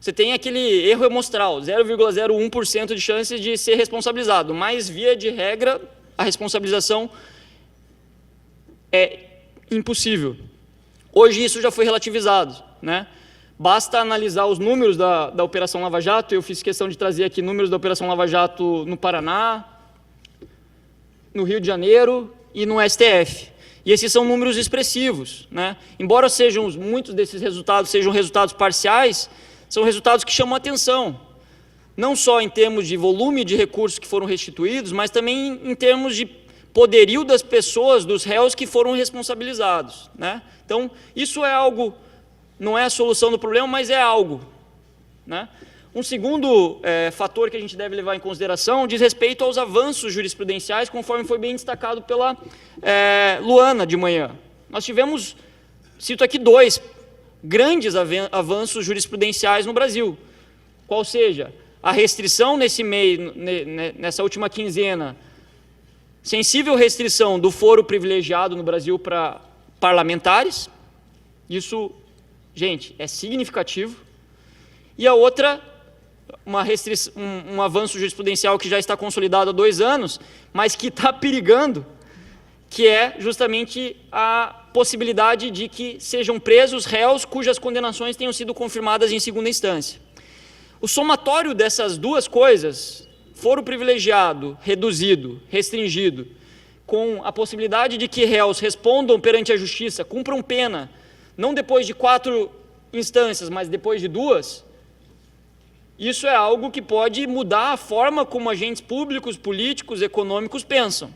você tem aquele erro amostral, 0,01% de chance de ser responsabilizado, mas, via de regra, a responsabilização é impossível. Hoje isso já foi relativizado, né? Basta analisar os números da Operação Lava Jato. Eu fiz questão de trazer aqui números da Operação Lava Jato no Paraná, no Rio de Janeiro e no STF. E esses são números expressivos, né? Embora muitos desses resultados sejam resultados parciais, são resultados que chamam a atenção, não só em termos de volume de recursos que foram restituídos, mas também em termos de poderio das pessoas, dos réus que foram responsabilizados, né? Então, isso é algo, não é a solução do problema, mas é algo, né? Um segundo fator que a gente deve levar em consideração diz respeito aos avanços jurisprudenciais, conforme foi bem destacado pela Luana de manhã. Nós tivemos, cito aqui, 2 grandes avanços jurisprudenciais no Brasil, qual seja a restrição nessa última quinzena, sensível restrição do foro privilegiado no Brasil para parlamentares. Isso, gente, é significativo. E a outra, um avanço jurisprudencial que já está consolidado há 2 anos, mas que está perigando, que é justamente a possibilidade de que sejam presos réus cujas condenações tenham sido confirmadas em segunda instância. O somatório dessas 2 coisas, foro privilegiado, reduzido, restringido, com a possibilidade de que réus respondam perante a justiça, cumpram pena, não depois de 4 instâncias, mas depois de 2, isso é algo que pode mudar a forma como agentes públicos, políticos, econômicos pensam.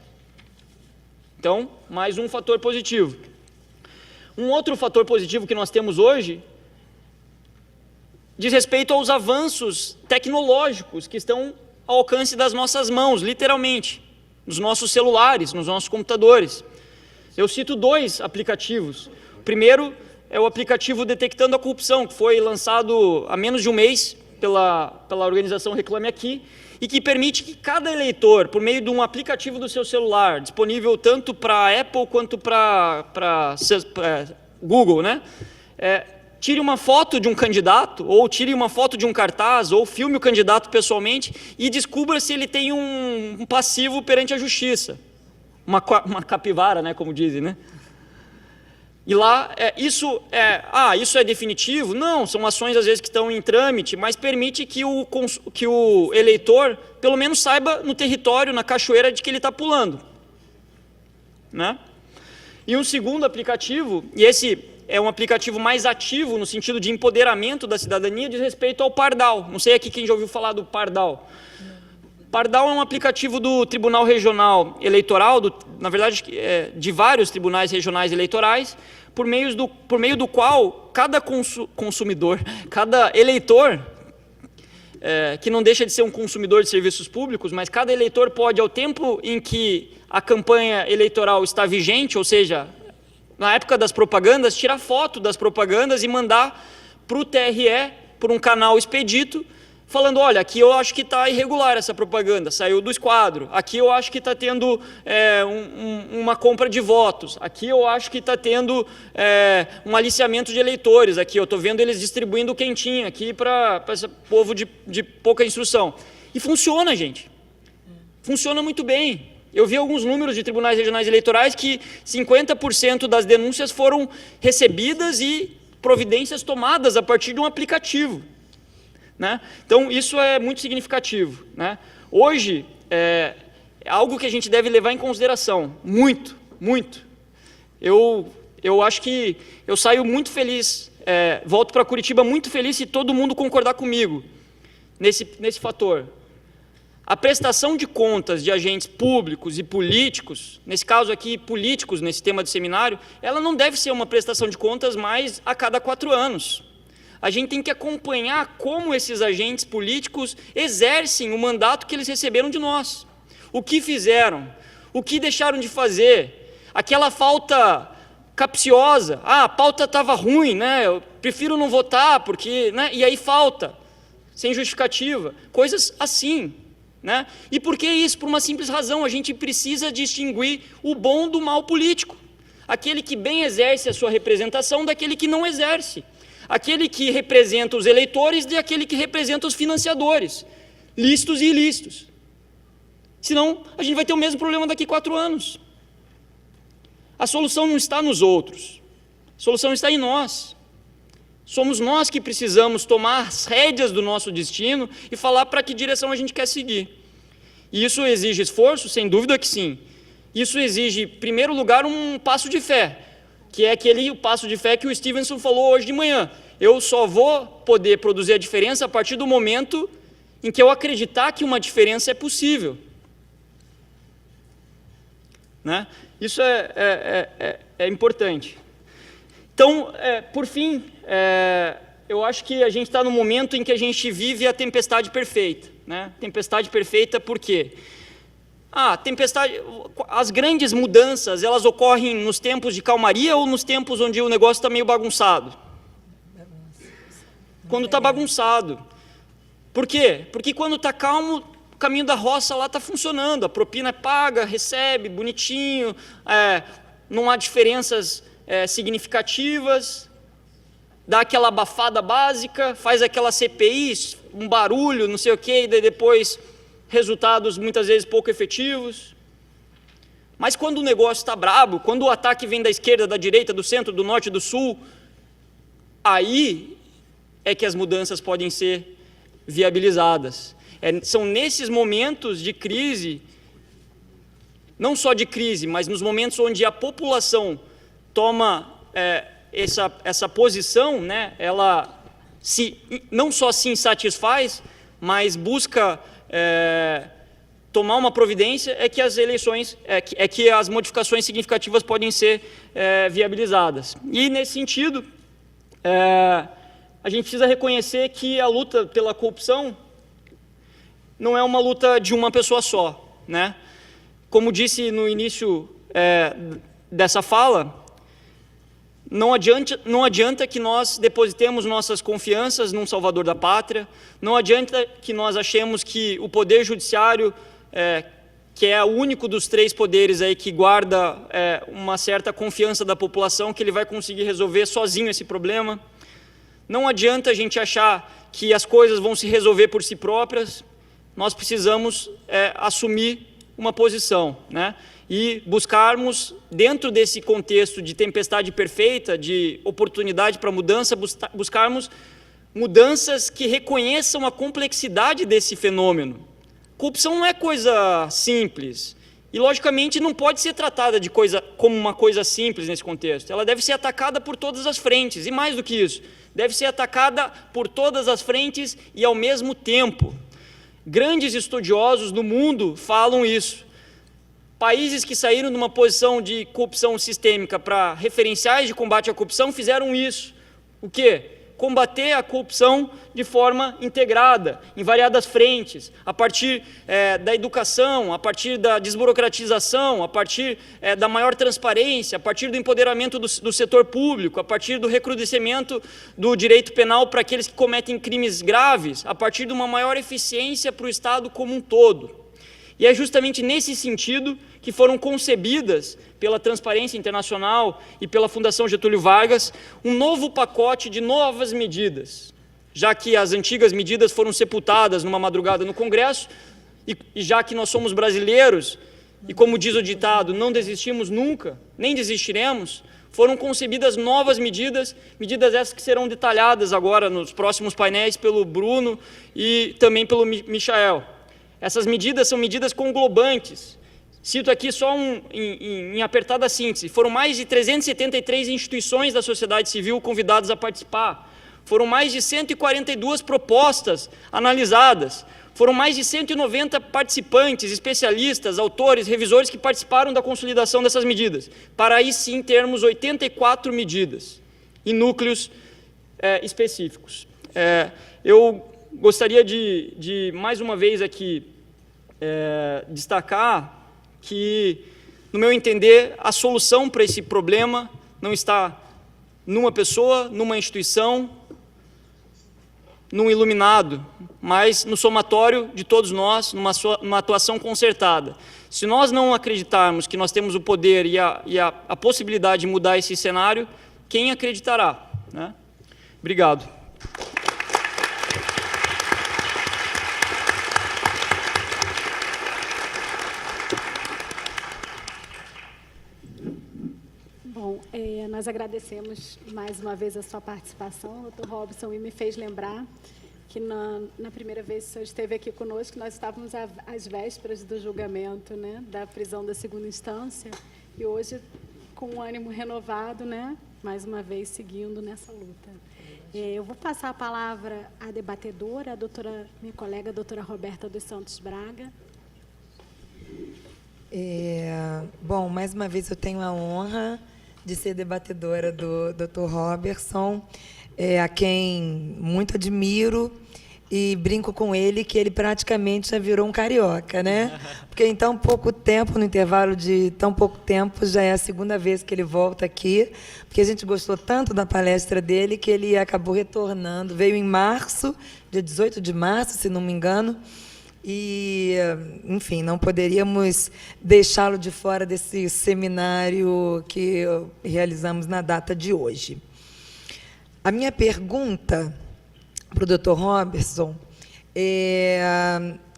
Então, mais um fator positivo. Um outro fator positivo que nós temos hoje diz respeito aos avanços tecnológicos que estão ao alcance das nossas mãos, literalmente, nos nossos celulares, nos nossos computadores. Eu cito 2 aplicativos. O primeiro é o aplicativo Detectando a Corrupção, que foi lançado há menos de um mês pela organização Reclame Aqui, e que permite que cada eleitor, por meio de um aplicativo do seu celular, disponível tanto para Apple quanto para Google, né? Tire uma foto de um candidato, ou tire uma foto de um cartaz, ou filme o candidato pessoalmente e descubra se ele tem um passivo perante a justiça. Uma capivara, né, como dizem, né? E lá, isso é definitivo? Não, são ações às vezes que estão em trâmite, mas permite que o eleitor, pelo menos saiba no território, na cachoeira de que ele está pulando, né? E um segundo aplicativo, e esse é um aplicativo mais ativo no sentido de empoderamento da cidadania, diz respeito ao Pardal. Não sei aqui quem já ouviu falar do Pardal. Pardal é um aplicativo do Tribunal Regional Eleitoral, na verdade, de vários tribunais regionais eleitorais, por meio do qual cada consumidor, cada eleitor, que não deixa de ser um consumidor de serviços públicos, mas cada eleitor pode, ao tempo em que a campanha eleitoral está vigente, ou seja, na época das propagandas, tirar foto das propagandas e mandar para o TRE, por um canal expedito, falando, olha, aqui eu acho que está irregular essa propaganda, saiu do esquadro, aqui eu acho que está tendo uma compra de votos, aqui eu acho que está tendo um aliciamento de eleitores, aqui eu estou vendo eles distribuindo quentinho aqui para esse povo de pouca instrução. E funciona, gente. Funciona muito bem. Eu vi alguns números de tribunais regionais eleitorais que 50% das denúncias foram recebidas e providências tomadas a partir de um aplicativo, né? Então, isso é muito significativo, né? Hoje, é algo que a gente deve levar em consideração, muito, muito. Eu acho que eu saio muito feliz, volto para Curitiba muito feliz se todo mundo concordar comigo nesse fator. A prestação de contas de agentes públicos e políticos, nesse caso aqui, políticos, nesse tema do seminário, ela não deve ser uma prestação de contas mais a cada 4 anos. A gente tem que acompanhar como esses agentes políticos exercem o mandato que eles receberam de nós. O que fizeram, o que deixaram de fazer, aquela falta capciosa, a pauta estava ruim, né? Eu prefiro não votar, porque, né? E aí falta, sem justificativa, coisas assim, né? E por que isso? Por uma simples razão, a gente precisa distinguir o bom do mal político. aquele que bem exerce a sua representação daquele que não exerce, aquele que representa os eleitores de aquele que representa os financiadores, lícitos e ilícitos. Senão, a gente vai ter o mesmo problema daqui a 4 anos. A solução não está nos outros, a solução está em nós. Somos nós que precisamos tomar as rédeas do nosso destino e falar para que direção a gente quer seguir. E isso exige esforço? Sem dúvida que sim. Isso exige, em primeiro lugar, um passo de fé, que é o passo de fé que o Stevenson falou hoje de manhã. Eu só vou poder produzir a diferença a partir do momento em que eu acreditar que uma diferença é possível. Né? Isso é importante. Então, por fim, eu acho que a gente está no momento em que a gente vive a tempestade perfeita. Né? Tempestade perfeita por quê? As grandes mudanças, elas ocorrem nos tempos de calmaria ou nos tempos onde o negócio está meio bagunçado? Quando está bagunçado. Por quê? Porque quando está calmo, o caminho da roça lá está funcionando, a propina é paga, recebe, bonitinho, não há diferenças significativas, dá aquela abafada básica, faz aquela CPI, um barulho, não sei o quê, e depois resultados muitas vezes pouco efetivos. Mas quando o negócio está brabo, quando o ataque vem da esquerda, da direita, do centro, do norte, do sul, aí é que as mudanças podem ser viabilizadas. São nesses momentos de crise, não só de crise, mas nos momentos onde a população toma essa posição, né, ela não só se insatisfaz, mas busca tomar uma providência, que as eleições, que as modificações significativas podem ser viabilizadas. E, nesse sentido, a gente precisa reconhecer que a luta pela corrupção não é uma luta de uma pessoa só. Né? Como disse no início dessa fala, não adianta que nós depositemos nossas confianças num salvador da pátria, não adianta que nós achemos que o poder judiciário, que é o único dos 3 poderes aí que guarda uma certa confiança da população, que ele vai conseguir resolver sozinho esse problema. Não adianta a gente achar que as coisas vão se resolver por si próprias, nós precisamos assumir uma posição, né? E buscarmos, dentro desse contexto de tempestade perfeita, de oportunidade para mudança, buscarmos mudanças que reconheçam a complexidade desse fenômeno. Corrupção não é coisa simples, e logicamente não pode ser tratada como uma coisa simples nesse contexto. Ela deve ser atacada por todas as frentes, e mais do que isso, deve ser atacada por todas as frentes e ao mesmo tempo. Grandes estudiosos no mundo falam isso. Países que saíram de uma posição de corrupção sistêmica para referenciais de combate à corrupção fizeram isso. O quê? Combater a corrupção de forma integrada, em variadas frentes, a partir da educação, a partir da desburocratização, a partir da maior transparência, a partir do empoderamento do setor público, a partir do recrudescimento do direito penal para aqueles que cometem crimes graves, a partir de uma maior eficiência para o Estado como um todo. E é justamente nesse sentido que foram concebidas pela Transparência Internacional e pela Fundação Getúlio Vargas um novo pacote de novas medidas, já que as antigas medidas foram sepultadas numa madrugada no Congresso, e já que nós somos brasileiros, e como diz o ditado, não desistimos nunca, nem desistiremos, foram concebidas novas medidas essas que serão detalhadas agora nos próximos painéis pelo Bruno e também pelo Michael. Essas medidas são medidas conglobantes. Cito aqui só em apertada síntese. Foram mais de 373 instituições da sociedade civil convidadas a participar. Foram mais de 142 propostas analisadas. Foram mais de 190 participantes, especialistas, autores, revisores que participaram da consolidação dessas medidas, para aí sim termos 84 medidas em núcleos específicos. Eu gostaria de mais uma vez aqui destacar que, no meu entender, a solução para esse problema não está numa pessoa, numa instituição, num iluminado, mas no somatório de todos nós, numa atuação concertada. Se nós não acreditarmos que nós temos o poder e a possibilidade de mudar esse cenário, quem acreditará, né? Obrigado. Bom, nós agradecemos mais uma vez a sua participação, doutor Robson, e me fez lembrar que na primeira vez que o senhor esteve aqui conosco, nós estávamos às vésperas do julgamento, né, da prisão da segunda instância, e hoje, com um ânimo renovado, né, mais uma vez seguindo nessa luta. Eu vou passar a palavra à debatedora, minha colega, a doutora Roberta dos Santos Braga. Bom, mais uma vez eu tenho a honra de ser debatedora do Dr. Robertson, a quem muito admiro e brinco com ele que ele praticamente já virou um carioca, né? Porque em tão pouco tempo, no intervalo de tão pouco tempo, já é a segunda vez que ele volta aqui, porque a gente gostou tanto da palestra dele que ele acabou retornando. Veio em março, dia 18 de março, se não me engano, e, enfim, não poderíamos deixá-lo de fora desse seminário que realizamos na data de hoje. A minha pergunta para o Dr. Robertson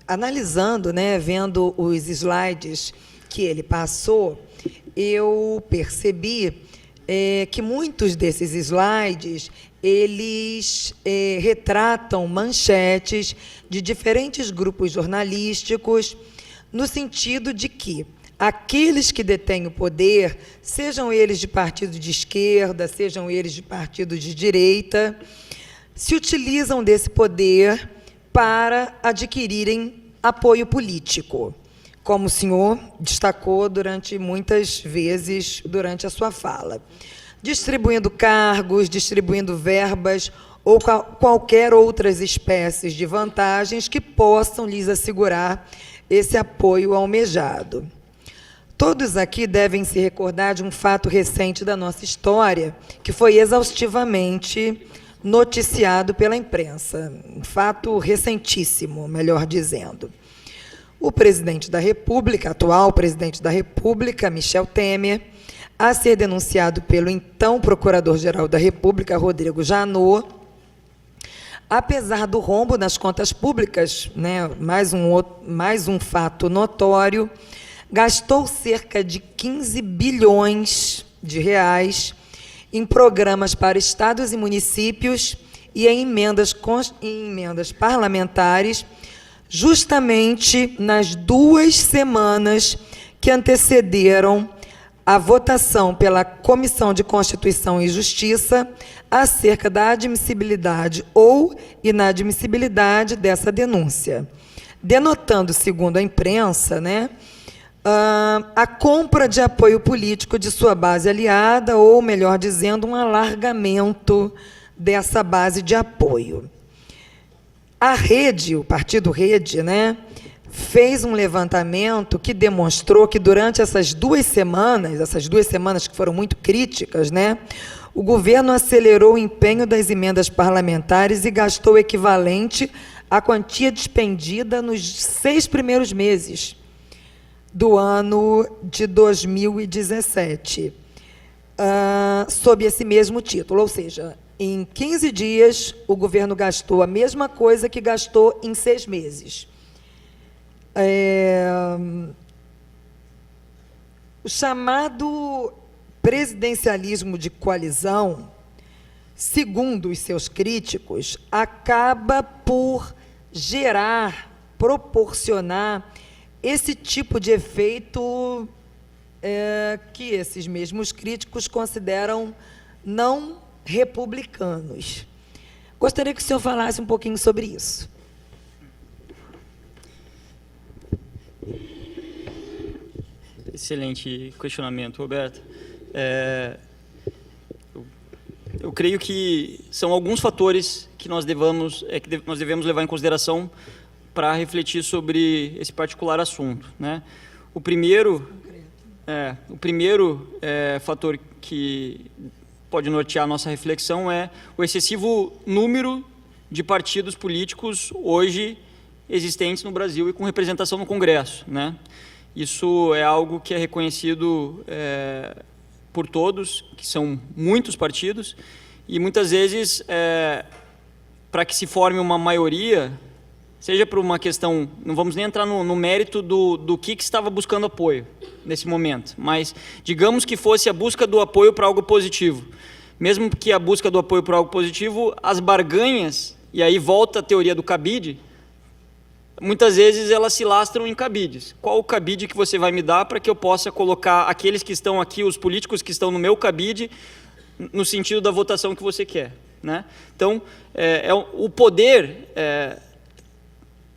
analisando, né, vendo os slides que ele passou, eu percebi que muitos desses slides eles retratam manchetes de diferentes grupos jornalísticos, no sentido de que aqueles que detêm o poder, sejam eles de partido de esquerda, sejam eles de partido de direita, se utilizam desse poder para adquirirem apoio político, como o senhor destacou muitas vezes durante a sua fala, distribuindo cargos, distribuindo verbas ou qualquer outras espécies de vantagens que possam lhes assegurar esse apoio almejado. Todos aqui devem se recordar de um fato recente da nossa história, que foi exaustivamente noticiado pela imprensa, um fato recentíssimo, melhor dizendo. O presidente da República, atual presidente da República, Michel Temer, a ser denunciado pelo então Procurador-Geral da República, Rodrigo Janot, apesar do rombo nas contas públicas, né, mais um fato notório, gastou cerca de 15 bilhões de reais em programas para estados e municípios e em emendas parlamentares, justamente nas 2 semanas que antecederam a votação pela Comissão de Constituição e Justiça acerca da admissibilidade ou inadmissibilidade dessa denúncia, denotando, segundo a imprensa, né, a compra de apoio político de sua base aliada, ou, melhor dizendo, um alargamento dessa base de apoio. A Rede, o Partido Rede, né, fez um levantamento que demonstrou que, durante essas 2 semanas que foram muito críticas, né, o governo acelerou o empenho das emendas parlamentares e gastou o equivalente à quantia despendida nos 6 primeiros meses do ano de 2017, sob esse mesmo título, ou seja, em 15 dias, o governo gastou a mesma coisa que gastou em 6 meses. O chamado presidencialismo de coalizão, segundo os seus críticos, acaba por proporcionar esse tipo de efeito que esses mesmos críticos consideram não republicanos. Gostaria que o senhor falasse um pouquinho sobre isso. Excelente questionamento, Roberta. Eu creio que são alguns fatores que nós devemos levar em consideração para refletir sobre esse particular assunto, né? O primeiro fator que pode nortear a nossa reflexão é o excessivo número de partidos políticos hoje existentes no Brasil e com representação no Congresso, né? Isso é algo que é reconhecido por todos, que são muitos partidos, e muitas vezes, para que se forme uma maioria, seja por uma questão, não vamos nem entrar no mérito do que estava buscando apoio nesse momento, mas digamos que fosse a busca do apoio para algo positivo. Mesmo que a busca do apoio para algo positivo, as barganhas, e aí volta a teoria do cabide, muitas vezes elas se lastram em cabides. Qual o cabide que você vai me dar para que eu possa colocar aqueles que estão aqui, os políticos que estão no meu cabide, no sentido da votação que você quer, né? Então, o poder,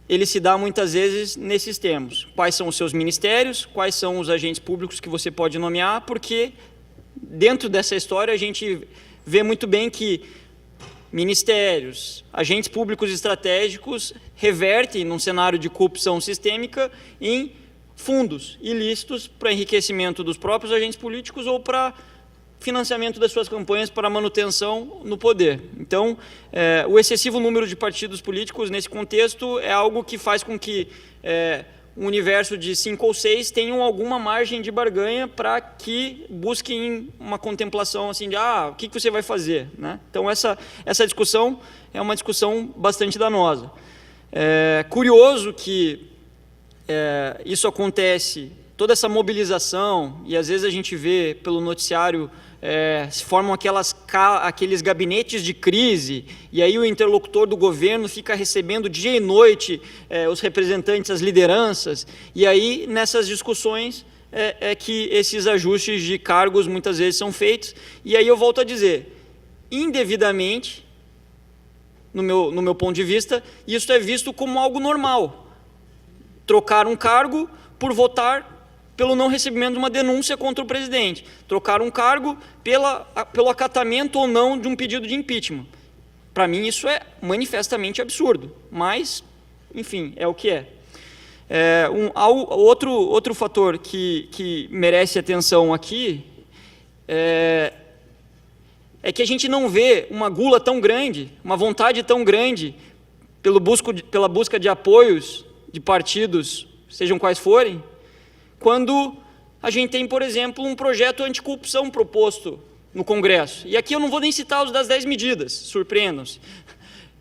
ele se dá muitas vezes nesses termos. Quais são os seus ministérios, quais são os agentes públicos que você pode nomear, porque dentro dessa história a gente vê muito bem que ministérios, agentes públicos estratégicos revertem, num cenário de corrupção sistêmica, em fundos ilícitos para enriquecimento dos próprios agentes políticos ou para financiamento das suas campanhas para manutenção no poder. Então, o excessivo número de partidos políticos nesse contexto é algo que faz com que um universo de 5 ou 6 tenham alguma margem de barganha para que busquem uma contemplação assim de o que você vai fazer, né? Então, essa discussão é uma discussão bastante danosa. Curioso que isso acontece, toda essa mobilização, e às vezes a gente vê pelo noticiário, se formam aqueles gabinetes de crise, e aí o interlocutor do governo fica recebendo dia e noite os representantes, as lideranças, e aí nessas discussões que esses ajustes de cargos muitas vezes são feitos, e aí eu volto a dizer, indevidamente, no meu ponto de vista, isso é visto como algo normal. Trocar um cargo por votar pelo não recebimento de uma denúncia contra o presidente. Trocar um cargo pelo acatamento ou não de um pedido de impeachment. Para mim, isso é manifestamente absurdo. Mas, enfim, é o que é. Outro fator que merece atenção aqui é que a gente não vê uma gula tão grande, uma vontade tão grande pela busca de apoios de partidos, sejam quais forem, quando a gente tem, por exemplo, um projeto anticorrupção proposto no Congresso. E aqui eu não vou nem citar os das 10 medidas, surpreendam-se.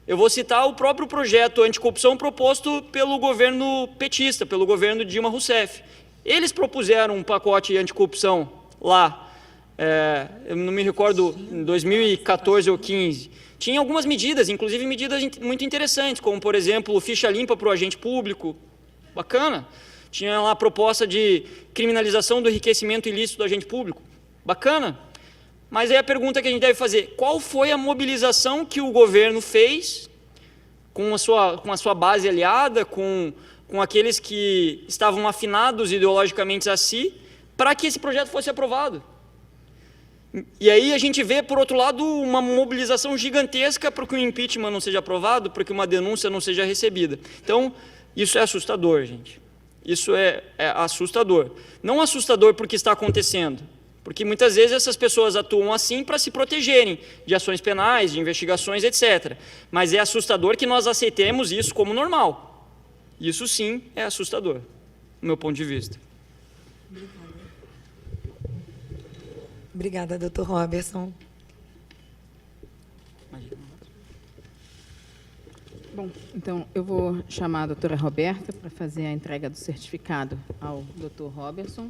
Eu vou citar o próprio projeto anticorrupção proposto pelo governo petista, pelo governo Dilma Rousseff. Eles propuseram um pacote anticorrupção lá, eu não me recordo, em 2014 ou 2015. Tinha algumas medidas, inclusive medidas muito interessantes, como, por exemplo, ficha limpa para o agente público, bacana. Tinha lá a proposta de criminalização do enriquecimento ilícito do agente público. Bacana. Mas aí a pergunta que a gente deve fazer, qual foi a mobilização que o governo fez com a sua base aliada, com aqueles que estavam afinados ideologicamente a si, para que esse projeto fosse aprovado? E aí a gente vê, por outro lado, uma mobilização gigantesca para que o impeachment não seja aprovado, para que uma denúncia não seja recebida. Então, isso é assustador, gente. Isso é assustador. Não assustador porque está acontecendo, porque muitas vezes essas pessoas atuam assim para se protegerem de ações penais, de investigações, etc. Mas é assustador que nós aceitemos isso como normal. Isso sim é assustador, do meu ponto de vista. Obrigada, doutor Robertson. Bom, então eu vou chamar a doutora Roberta para fazer a entrega do certificado ao doutor Robertson.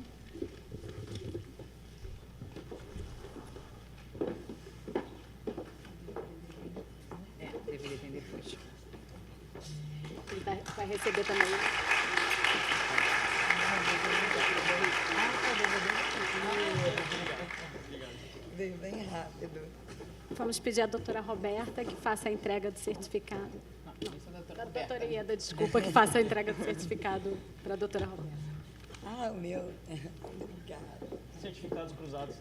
Deveria ter depois. Ele vai receber também. Veio bem rápido. Vamos pedir à doutora Roberta que faça a entrega do certificado. Da doutora Ieda, desculpa, que faça a entrega do certificado para a doutora Roberta. O meu. Obrigada. Certificados cruzados.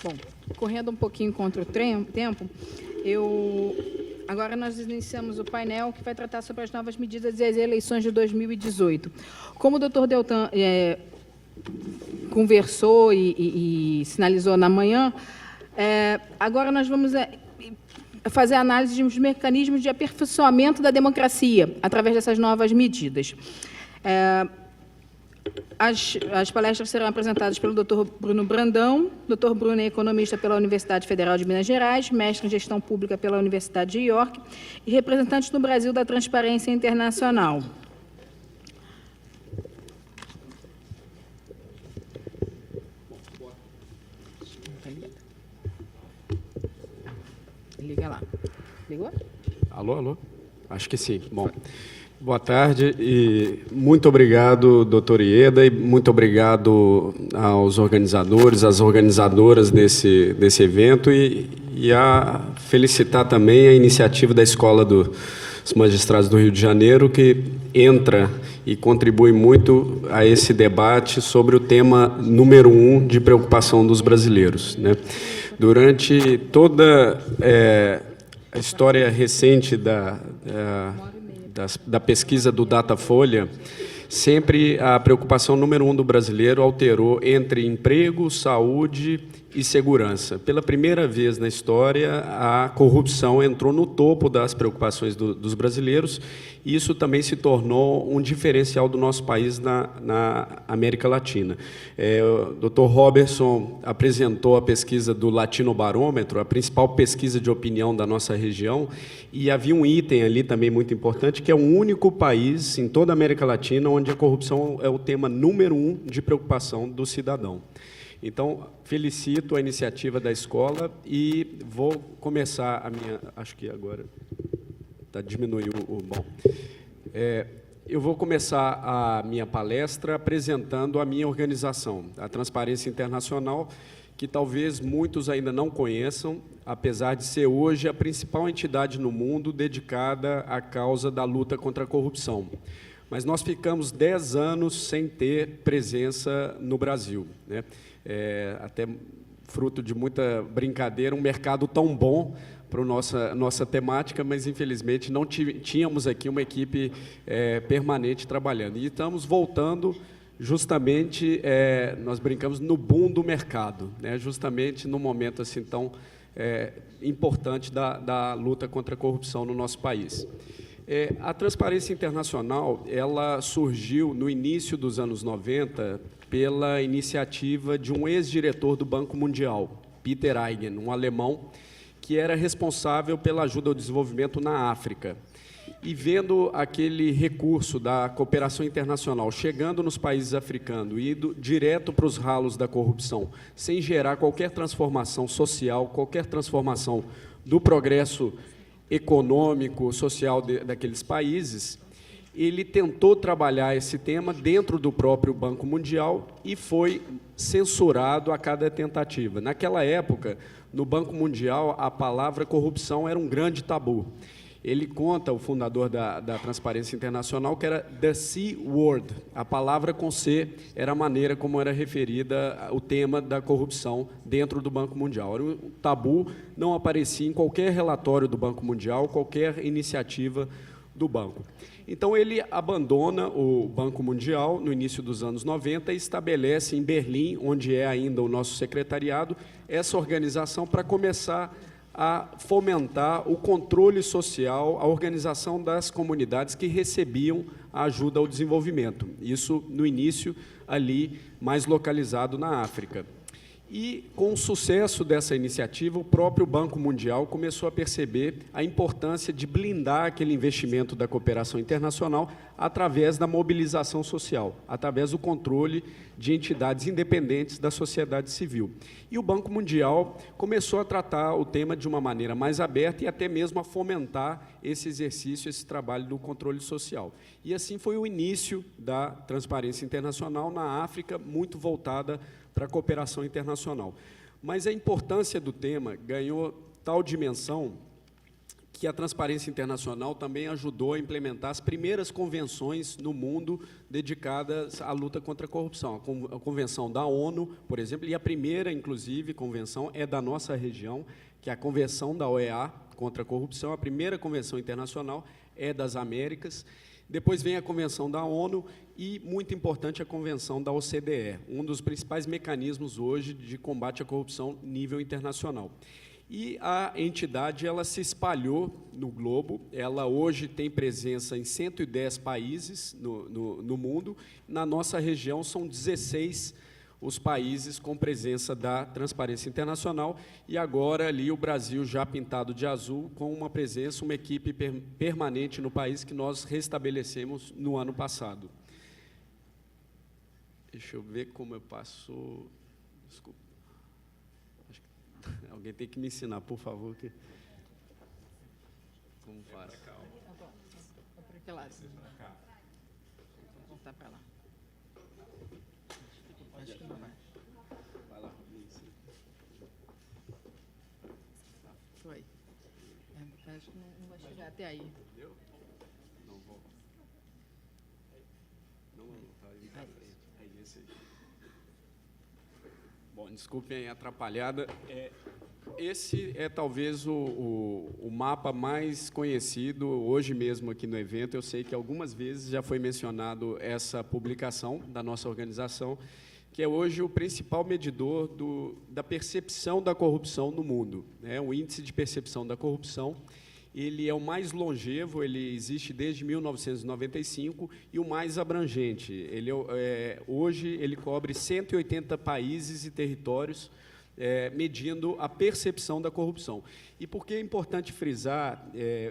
Bom, correndo um pouquinho contra o tempo, agora nós iniciamos o painel que vai tratar sobre as novas medidas e as eleições de 2018. Como o doutor Deltan conversou e sinalizou na manhã, agora nós vamos fazer a análise de uns mecanismos de aperfeiçoamento da democracia através dessas novas medidas. As palestras serão apresentadas pelo Dr. Bruno Brandão. Dr. Bruno é economista pela Universidade Federal de Minas Gerais, mestre em gestão pública pela Universidade de York e representante no Brasil da Transparência Internacional. Liga lá. Ligou? Alô, alô? Acho que sim. Bom, boa tarde e muito obrigado, doutor Ieda, e muito obrigado aos organizadores, às organizadoras desse evento e a felicitar também a iniciativa da Escola dos Magistrados do Rio de Janeiro, que entra e contribui muito a esse debate sobre o tema número 1 de preocupação dos brasileiros, né? Durante toda a história recente da pesquisa do Datafolha, sempre a preocupação número 1 do brasileiro alterou entre emprego, saúde e segurança. Pela primeira vez na história, a corrupção entrou no topo das preocupações dos brasileiros, e isso também se tornou um diferencial do nosso país na América Latina. O Dr. Robertson apresentou a pesquisa do Latinobarômetro, a principal pesquisa de opinião da nossa região, e havia um item ali também muito importante, que é o único país em toda a América Latina onde a corrupção é o tema número 1 de preocupação do cidadão. Então, felicito a iniciativa da escola e vou começar a minha... Acho que agora diminuiu o... Bom, eu vou começar a minha palestra apresentando a minha organização, a Transparência Internacional, que talvez muitos ainda não conheçam, apesar de ser hoje a principal entidade no mundo dedicada à causa da luta contra a corrupção. Mas nós ficamos 10 anos sem ter presença no Brasil, né? Até fruto de muita brincadeira, um mercado tão bom para a nossa temática, mas, infelizmente, não tínhamos aqui uma equipe permanente trabalhando. E estamos voltando justamente, nós brincamos, no boom do mercado, né? Justamente no momento assim tão importante da luta contra a corrupção no nosso país. A Transparência Internacional, ela surgiu no início dos anos 90 pela iniciativa de um ex-diretor do Banco Mundial, Peter Eigen, um alemão, que era responsável pela ajuda ao desenvolvimento na África. E vendo aquele recurso da cooperação internacional chegando nos países africanos, indo direto para os ralos da corrupção, sem gerar qualquer transformação social, qualquer transformação do progresso econômico, social daqueles países, ele tentou trabalhar esse tema dentro do próprio Banco Mundial e foi censurado a cada tentativa. Naquela época, no Banco Mundial, a palavra corrupção era um grande tabu. Ele conta, o fundador da Transparência Internacional, que era the C word, a palavra com C era a maneira como era referida o tema da corrupção dentro do Banco Mundial. Era um tabu, não aparecia em qualquer relatório do Banco Mundial, qualquer iniciativa do banco. Então, ele abandona o Banco Mundial no início dos anos 90 e estabelece em Berlim, onde é ainda o nosso secretariado, essa organização para começar a fomentar o controle social, a organização das comunidades que recebiam a ajuda ao desenvolvimento. Isso, no início, ali, mais localizado na África. E, com o sucesso dessa iniciativa, o próprio Banco Mundial começou a perceber a importância de blindar aquele investimento da cooperação internacional através da mobilização social, através do controle de entidades independentes da sociedade civil. E o Banco Mundial começou a tratar o tema de uma maneira mais aberta e até mesmo a fomentar esse exercício, esse trabalho do controle social. E assim foi o início da Transparência Internacional na África, muito voltada para a cooperação internacional. Mas a importância do tema ganhou tal dimensão que a Transparência Internacional também ajudou a implementar as primeiras convenções no mundo dedicadas à luta contra a corrupção. A Convenção da ONU, por exemplo, e a primeira, inclusive, convenção é da nossa região, que é a Convenção da OEA contra a corrupção, a primeira convenção internacional é das Américas. Depois vem a Convenção da ONU e, muito importante, a Convenção da OCDE, um dos principais mecanismos hoje de combate à corrupção nível internacional. E a entidade ela se espalhou no globo, ela hoje tem presença em 110 países no mundo, na nossa região são 16 os países com presença da Transparência Internacional, e agora ali o Brasil já pintado de azul, com uma presença, uma equipe permanente no país que nós restabelecemos no ano passado. Deixa eu ver como eu passo... Desculpa. Acho que alguém tem que me ensinar, por favor. Como faz? Para que lado? Vou voltar para lá. Acho que não vai. Vai lá. Foi. Acho que não vai chegar até aí. Entendeu? Não vou. Não, tá aí pra frente. É esse aí. Bom, desculpem a atrapalhada. Esse é talvez o mapa mais conhecido hoje mesmo aqui no evento. Eu sei que algumas vezes já foi mencionado essa publicação da nossa organização, que é hoje o principal medidor da percepção da corrupção no mundo. O índice de percepção da corrupção, ele é o mais longevo, ele existe desde 1995 e o mais abrangente. Hoje ele cobre 180 países e territórios, medindo a percepção da corrupção. E por que é importante frisar,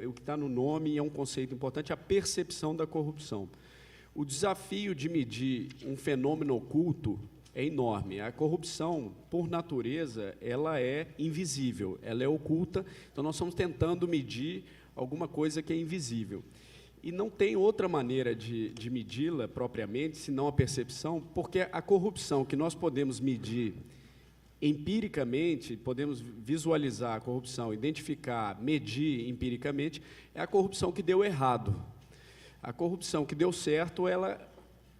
o que está no nome é um conceito importante, a percepção da corrupção. O desafio de medir um fenômeno oculto é enorme. A corrupção, por natureza, ela é invisível, ela é oculta, então nós estamos tentando medir alguma coisa que é invisível. E não tem outra maneira de medi-la propriamente, senão a percepção, porque a corrupção que nós podemos medir empiricamente, podemos visualizar a corrupção, identificar, medir empiricamente, é a corrupção que deu errado. A corrupção que deu certo, ela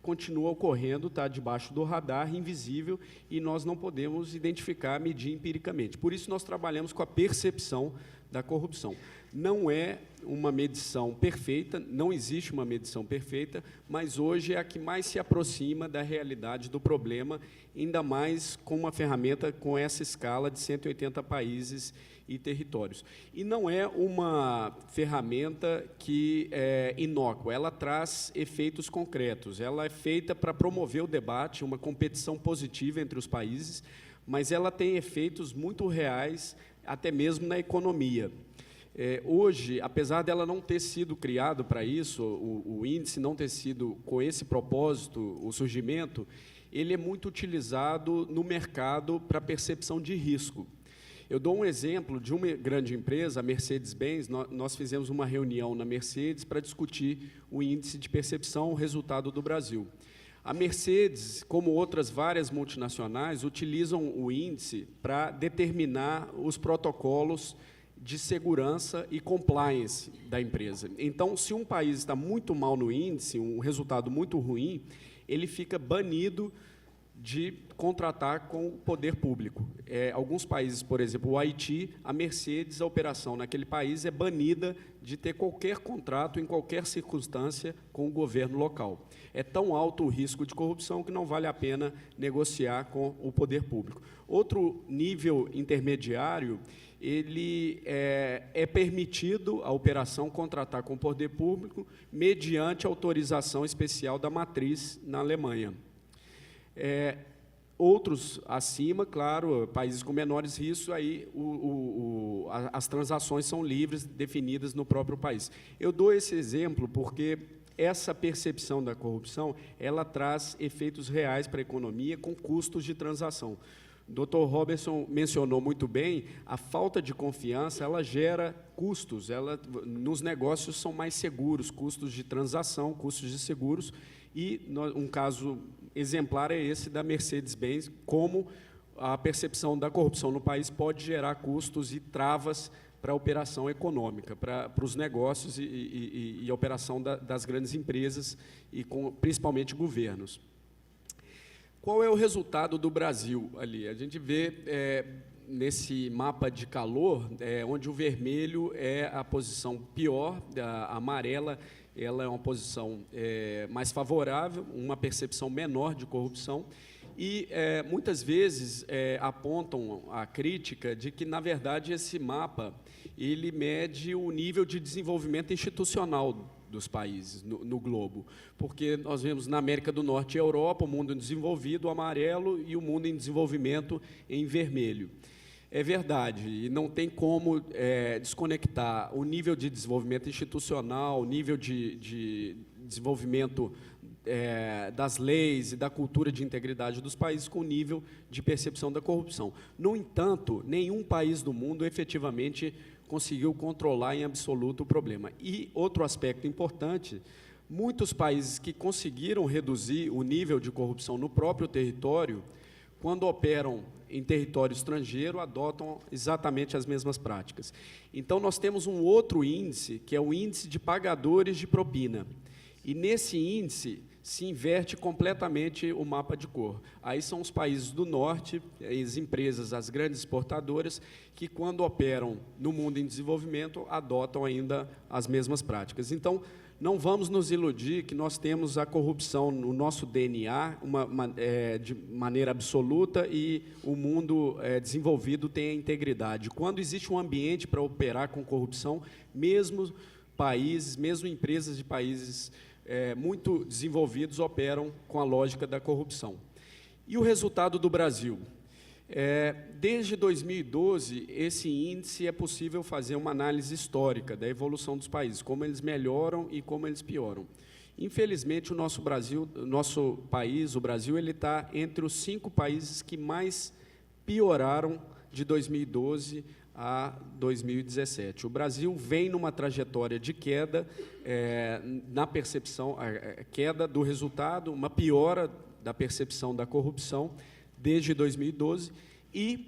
continua ocorrendo, está debaixo do radar, invisível, e nós não podemos identificar, medir empiricamente. Por isso, nós trabalhamos com a percepção da corrupção. Não é uma medição perfeita, não existe uma medição perfeita, mas hoje é a que mais se aproxima da realidade do problema, ainda mais com uma ferramenta com essa escala de 180 países e territórios. E não é uma ferramenta que é inócua, ela traz efeitos concretos, ela é feita para promover o debate, uma competição positiva entre os países, mas ela tem efeitos muito reais, até mesmo na economia. Hoje, apesar dela não ter sido criado para isso, o índice não ter sido com esse propósito, o surgimento, ele é muito utilizado no mercado para percepção de risco. Eu dou um exemplo de uma grande empresa, a Mercedes-Benz. Nós fizemos uma reunião na Mercedes para discutir o índice de percepção, o resultado do Brasil. A Mercedes, como outras várias multinacionais, utilizam o índice para determinar os protocolos de segurança e compliance da empresa. Então, se um país está muito mal no índice, um resultado muito ruim, ele fica banido de contratar com o poder público. Alguns países, por exemplo, o Haiti, a Mercedes, a operação naquele país é banida de ter qualquer contrato, em qualquer circunstância, com o governo local. É tão alto o risco de corrupção que não vale a pena negociar com o poder público. Outro nível intermediário, ele é permitido a operação contratar com o poder público mediante autorização especial da matriz na Alemanha. Outros acima, claro, países com menores riscos, aí as transações são livres, definidas no próprio país. Eu dou esse exemplo porque essa percepção da corrupção, ela traz efeitos reais para a economia com custos de transação. O Dr. Robertson mencionou muito bem, a falta de confiança, ela gera custos, nos negócios são mais seguros, custos de transação, custos de seguros, e um caso exemplar é esse da Mercedes-Benz, como a percepção da corrupção no país pode gerar custos e travas para a operação econômica, para os negócios e a operação das grandes empresas, e principalmente governos. Qual é o resultado do Brasil ali? A gente vê nesse mapa de calor, onde o vermelho é a posição pior, a amarela ela é uma posição mais favorável, uma percepção menor de corrupção, e muitas vezes apontam a crítica de que, na verdade, esse mapa ele mede o nível de desenvolvimento institucional dos países no globo, porque nós vemos na América do Norte e Europa o mundo em desenvolvido, o amarelo, e o mundo em desenvolvimento em vermelho. É verdade, e não tem como desconectar o nível de desenvolvimento institucional, o nível de desenvolvimento das leis e da cultura de integridade dos países com o nível de percepção da corrupção. No entanto, nenhum país do mundo efetivamente conseguiu controlar em absoluto o problema. E outro aspecto importante, muitos países que conseguiram reduzir o nível de corrupção no próprio território, quando operam em território estrangeiro, adotam exatamente as mesmas práticas. Então, nós temos um outro índice, que é o índice de pagadores de propina. E, nesse índice, se inverte completamente o mapa de cor. Aí são os países do norte, as empresas, as grandes exportadoras, que, quando operam no mundo em desenvolvimento, adotam ainda as mesmas práticas. Então, não vamos nos iludir que nós temos a corrupção no nosso DNA de maneira absoluta e o mundo desenvolvido tem a integridade. Quando existe um ambiente para operar com corrupção, mesmo países, mesmo empresas de países muito desenvolvidos operam com a lógica da corrupção. E o resultado do Brasil? Desde 2012, esse índice é possível fazer uma análise histórica da evolução dos países, como eles melhoram e como eles pioram. Infelizmente, o nosso país, o Brasil, ele está entre os 5 países que mais pioraram de 2012 a 2017. O Brasil vem numa trajetória de queda na percepção, queda do resultado, uma piora da percepção da corrupção desde 2012 e,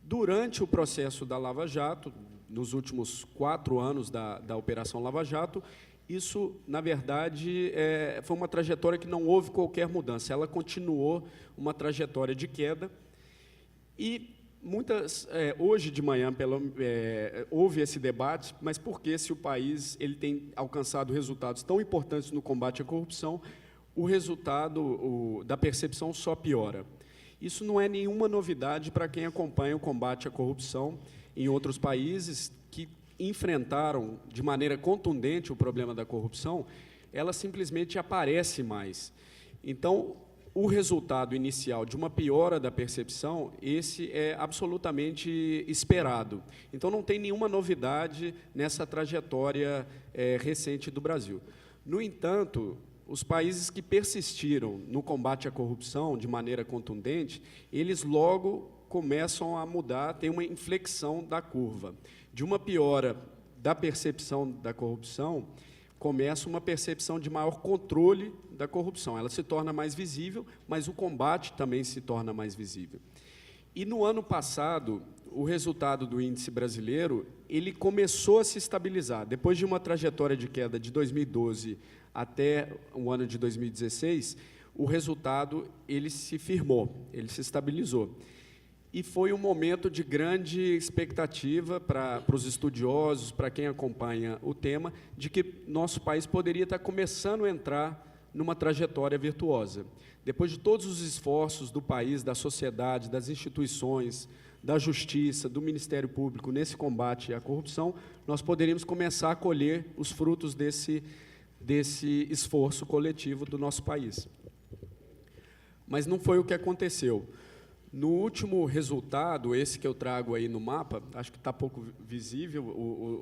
durante o processo da Lava Jato, nos últimos 4 anos da Operação Lava Jato, isso, na verdade, foi uma trajetória que não houve qualquer mudança, ela continuou uma trajetória de queda e hoje de manhã houve esse debate, mas por que, se o país ele tem alcançado resultados tão importantes no combate à corrupção, o resultado da percepção só piora? Isso não é nenhuma novidade para quem acompanha o combate à corrupção em outros países que enfrentaram de maneira contundente o problema da corrupção, ela simplesmente aparece mais. Então, o resultado inicial de uma piora da percepção, esse é absolutamente esperado. Então, não tem nenhuma novidade nessa trajetória recente do Brasil. No entanto, os países que persistiram no combate à corrupção de maneira contundente, eles logo começam a mudar, tem uma inflexão da curva. De uma piora da percepção da corrupção, começa uma percepção de maior controle da corrupção. Ela se torna mais visível, mas o combate também se torna mais visível. E, no ano passado, o resultado do índice brasileiro, ele começou a se estabilizar. Depois de uma trajetória de queda de 2012 até o ano de 2016, o resultado ele se firmou, ele se estabilizou. E foi um momento de grande expectativa para os estudiosos, para quem acompanha o tema, de que nosso país poderia estar começando a entrar numa trajetória virtuosa. Depois de todos os esforços do país, da sociedade, das instituições, da justiça, do Ministério Público nesse combate à corrupção, nós poderíamos começar a colher os frutos desse esforço coletivo do nosso país. Mas não foi o que aconteceu. No último resultado, esse que eu trago aí no mapa, acho que está pouco visível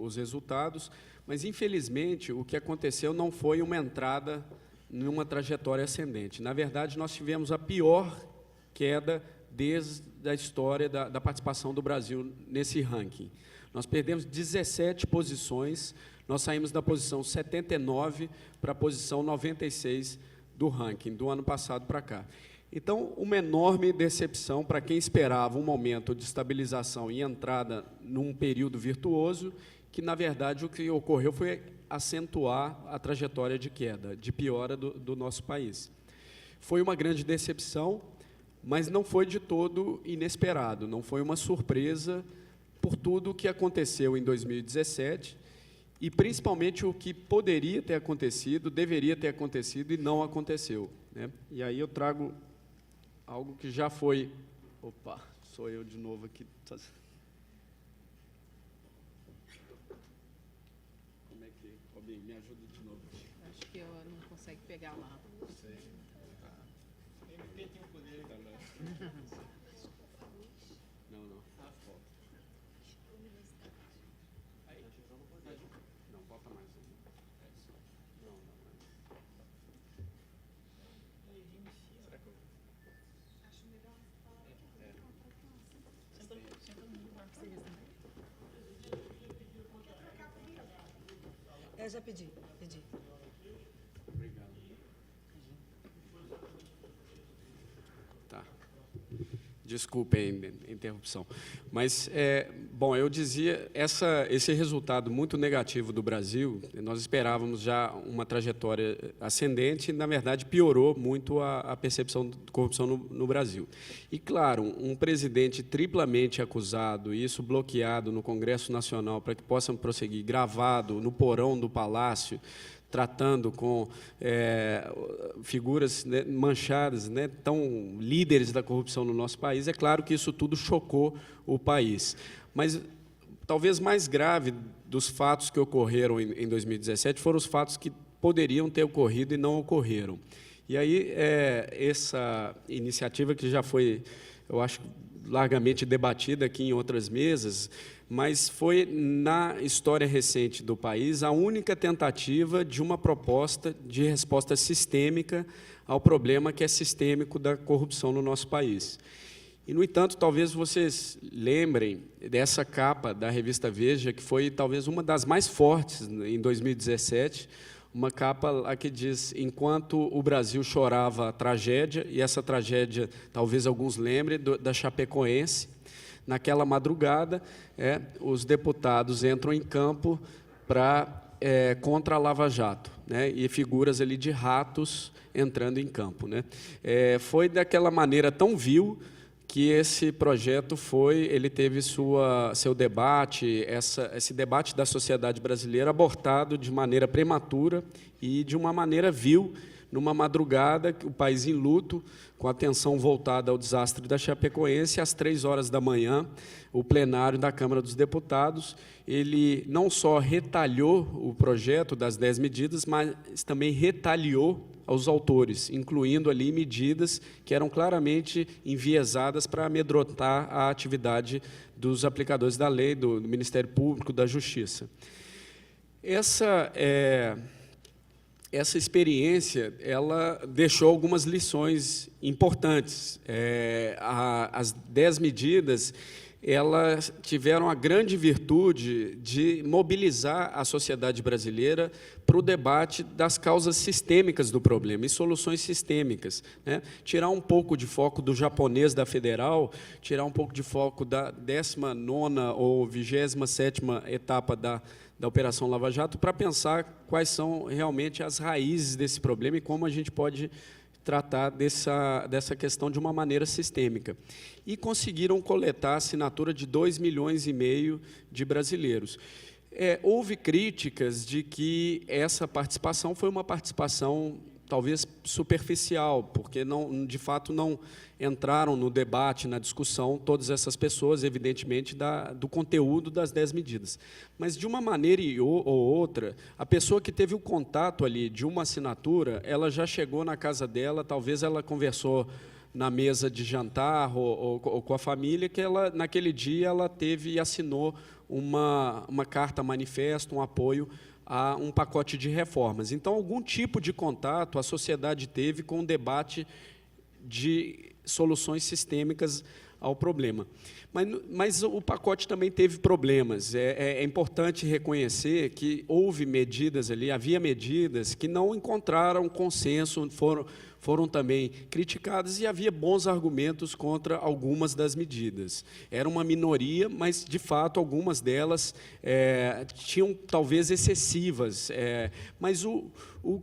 os resultados, mas, infelizmente, o que aconteceu não foi uma entrada numa trajetória ascendente. Na verdade, nós tivemos a pior queda desde a história da participação do Brasil nesse ranking. Nós perdemos 17 posições, nós saímos da posição 79 para a posição 96 do ranking, do ano passado para cá. Então, uma enorme decepção para quem esperava um momento de estabilização e entrada num período virtuoso, que, na verdade, o que ocorreu foi acentuar a trajetória de queda, de piora do nosso país. Foi uma grande decepção, mas não foi de todo inesperado, não foi uma surpresa por tudo o que aconteceu em 2017 e, principalmente, o que poderia ter acontecido, deveria ter acontecido e não aconteceu, né? E aí eu trago algo que já foi... Opa, sou eu de novo aqui. Como é que... Robin, me ajuda de novo. Acho que eu não consigo pegar lá. Não, não. Volta. Não, volta mais. Não, não. Será que eu... Acho melhor... Eu já pedi. Obrigado. Tá. Desculpem a interrupção. Mas, bom, eu dizia, esse resultado muito negativo do Brasil, nós esperávamos já uma trajetória ascendente e, na verdade, piorou muito a percepção de corrupção no Brasil. E, claro, um presidente triplamente acusado, e isso bloqueado no Congresso Nacional para que possam prosseguir, gravado no porão do Palácio, tratando com figuras, né, manchadas, né, tão líderes da corrupção no nosso país, é claro que isso tudo chocou o país. Mas talvez mais grave dos fatos que ocorreram em 2017 foram os fatos que poderiam ter ocorrido e não ocorreram. E aí essa iniciativa que já foi, eu acho, largamente debatida aqui em outras mesas, mas foi, na história recente do país, a única tentativa de uma proposta de resposta sistêmica ao problema que é sistêmico da corrupção no nosso país. E, no entanto, talvez vocês lembrem dessa capa da revista Veja, que foi talvez uma das mais fortes em 2017, uma capa lá que diz: enquanto o Brasil chorava a tragédia, e essa tragédia, talvez alguns lembrem, da Chapecoense, naquela madrugada, os deputados entram em campo contra a Lava Jato, né, e figuras ali de ratos entrando em campo, né. Foi daquela maneira tão vil que esse projeto ele teve seu debate, esse debate da sociedade brasileira abortado de maneira prematura e de uma maneira vil, numa madrugada, o país em luto, com a atenção voltada ao desastre da Chapecoense, às 3h da manhã, o plenário da Câmara dos Deputados, ele não só retalhou o projeto das 10 medidas, mas também retaliou aos autores, incluindo ali medidas que eram claramente enviesadas para amedrontar a atividade dos aplicadores da lei, do Ministério Público, da Justiça. Essa experiência, ela deixou algumas lições importantes. As 10 medidas, elas tiveram a grande virtude de mobilizar a sociedade brasileira para o debate das causas sistêmicas do problema e soluções sistêmicas, né? Tirar um pouco de foco do japonês da federal, tirar um pouco de foco da 19ª ou 27ª etapa da Operação Lava Jato, para pensar quais são realmente as raízes desse problema e como a gente pode tratar dessa questão de uma maneira sistêmica. E conseguiram coletar a assinatura de 2,5 milhões de brasileiros. Houve críticas de que essa participação foi uma participação talvez superficial, porque de fato não entraram no debate, na discussão, todas essas pessoas, evidentemente, do conteúdo das 10 medidas. Mas, de uma maneira ou outra, a pessoa que teve o contato ali de uma assinatura, ela já chegou na casa dela, talvez ela conversou na mesa de jantar ou com a família, que naquele dia ela teve e assinou uma carta manifesto, um apoio a um pacote de reformas. Então, algum tipo de contato a sociedade teve com o debate de soluções sistêmicas ao problema. Mas o pacote também teve problemas. É importante reconhecer que houve medidas ali, havia medidas que não encontraram consenso, foram também criticadas e havia bons argumentos contra algumas das medidas. Era uma minoria, mas, de fato, algumas delas tinham, talvez, excessivas. Mas o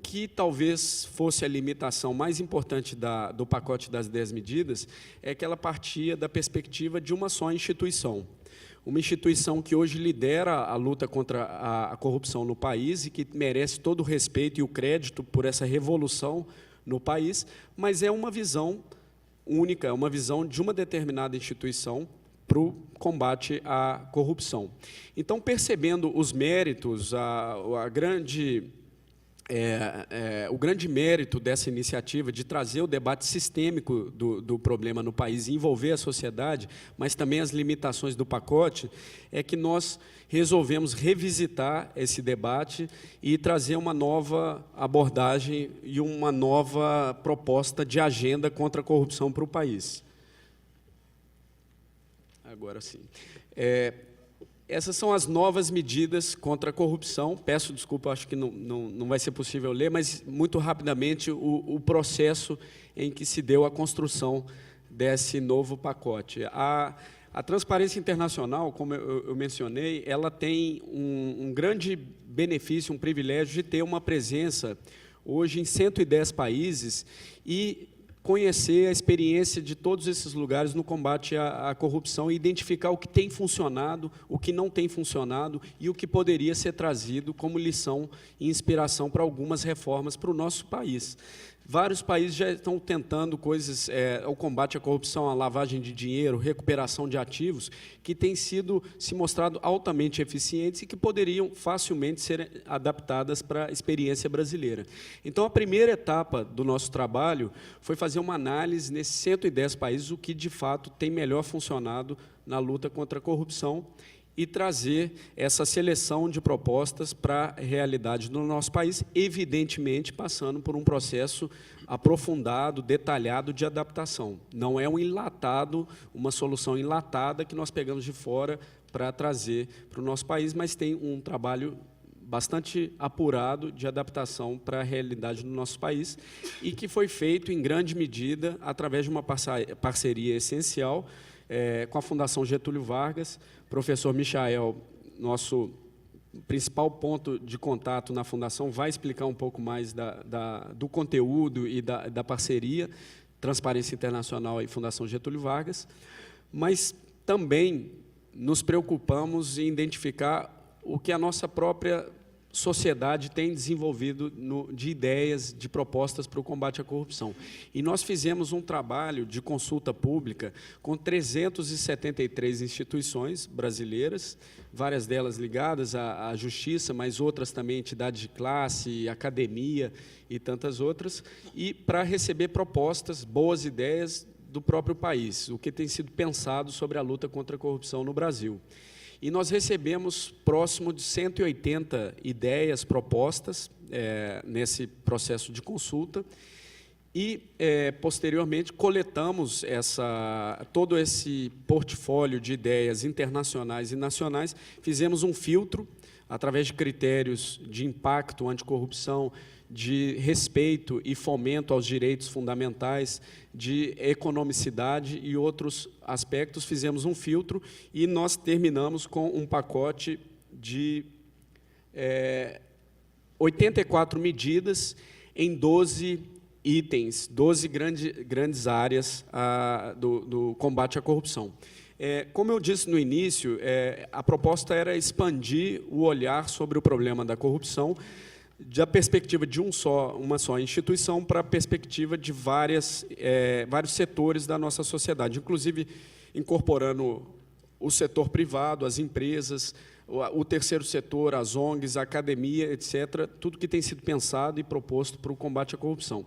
que talvez fosse a limitação mais importante do pacote das 10 medidas é que ela partia da perspectiva de uma só instituição. Uma instituição que hoje lidera a luta contra a corrupção no país e que merece todo o respeito e o crédito por essa revolução no país, mas é uma visão única, é uma visão de uma determinada instituição para o combate à corrupção. Então, percebendo os méritos, o grande mérito dessa iniciativa de trazer o debate sistêmico do problema no país e envolver a sociedade, mas também as limitações do pacote, é que nós resolvemos revisitar esse debate e trazer uma nova abordagem e uma nova proposta de agenda contra a corrupção para o país. Agora sim. Essas são as novas medidas contra a corrupção. Peço desculpa, acho que não vai ser possível ler, mas, muito rapidamente, o processo em que se deu a construção desse novo pacote. A Transparência Internacional, como eu mencionei, ela tem um grande benefício, um privilégio de ter uma presença, hoje, em 110 países e conhecer a experiência de todos esses lugares no combate à corrupção e identificar o que tem funcionado, o que não tem funcionado e o que poderia ser trazido como lição e inspiração para algumas reformas para o nosso país. Vários países já estão tentando coisas, o combate à corrupção, a lavagem de dinheiro, recuperação de ativos, que têm se mostrado altamente eficientes e que poderiam facilmente ser adaptadas para a experiência brasileira. Então, a primeira etapa do nosso trabalho foi fazer uma análise nesses 110 países, o que, de fato, tem melhor funcionado na luta contra a corrupção e trazer essa seleção de propostas para a realidade do nosso país, evidentemente passando por um processo aprofundado, detalhado de adaptação. Não é uma solução enlatada que nós pegamos de fora para trazer para o nosso país, mas tem um trabalho bastante apurado de adaptação para a realidade do nosso país e que foi feito, em grande medida, através de uma parceria essencial com a Fundação Getúlio Vargas. O professor Michael, nosso principal ponto de contato na Fundação, vai explicar um pouco mais do conteúdo e da parceria, Transparência Internacional e Fundação Getúlio Vargas, mas também nos preocupamos em identificar o que a nossa própria sociedade tem desenvolvido de ideias, de propostas para o combate à corrupção. E nós fizemos um trabalho de consulta pública com 373 instituições brasileiras, várias delas ligadas à justiça, mas outras também entidades de classe, academia e tantas outras, e para receber propostas, boas ideias do próprio país, o que tem sido pensado sobre a luta contra a corrupção no Brasil. E nós recebemos próximo de 180 ideias propostas nesse processo de consulta e, posteriormente, coletamos todo esse portfólio de ideias internacionais e nacionais, fizemos um filtro através de critérios de impacto anticorrupção, de respeito e fomento aos direitos fundamentais, de economicidade e outros aspectos, fizemos um filtro e nós terminamos com um pacote de 84 medidas em 12 itens, 12 grandes áreas do combate à corrupção. Como eu disse no início, a proposta era expandir o olhar sobre o problema da corrupção da perspectiva de uma só instituição para a perspectiva de vários setores da nossa sociedade, inclusive incorporando o setor privado, as empresas, o terceiro setor, as ONGs, a academia, etc., tudo que tem sido pensado e proposto para o combate à corrupção.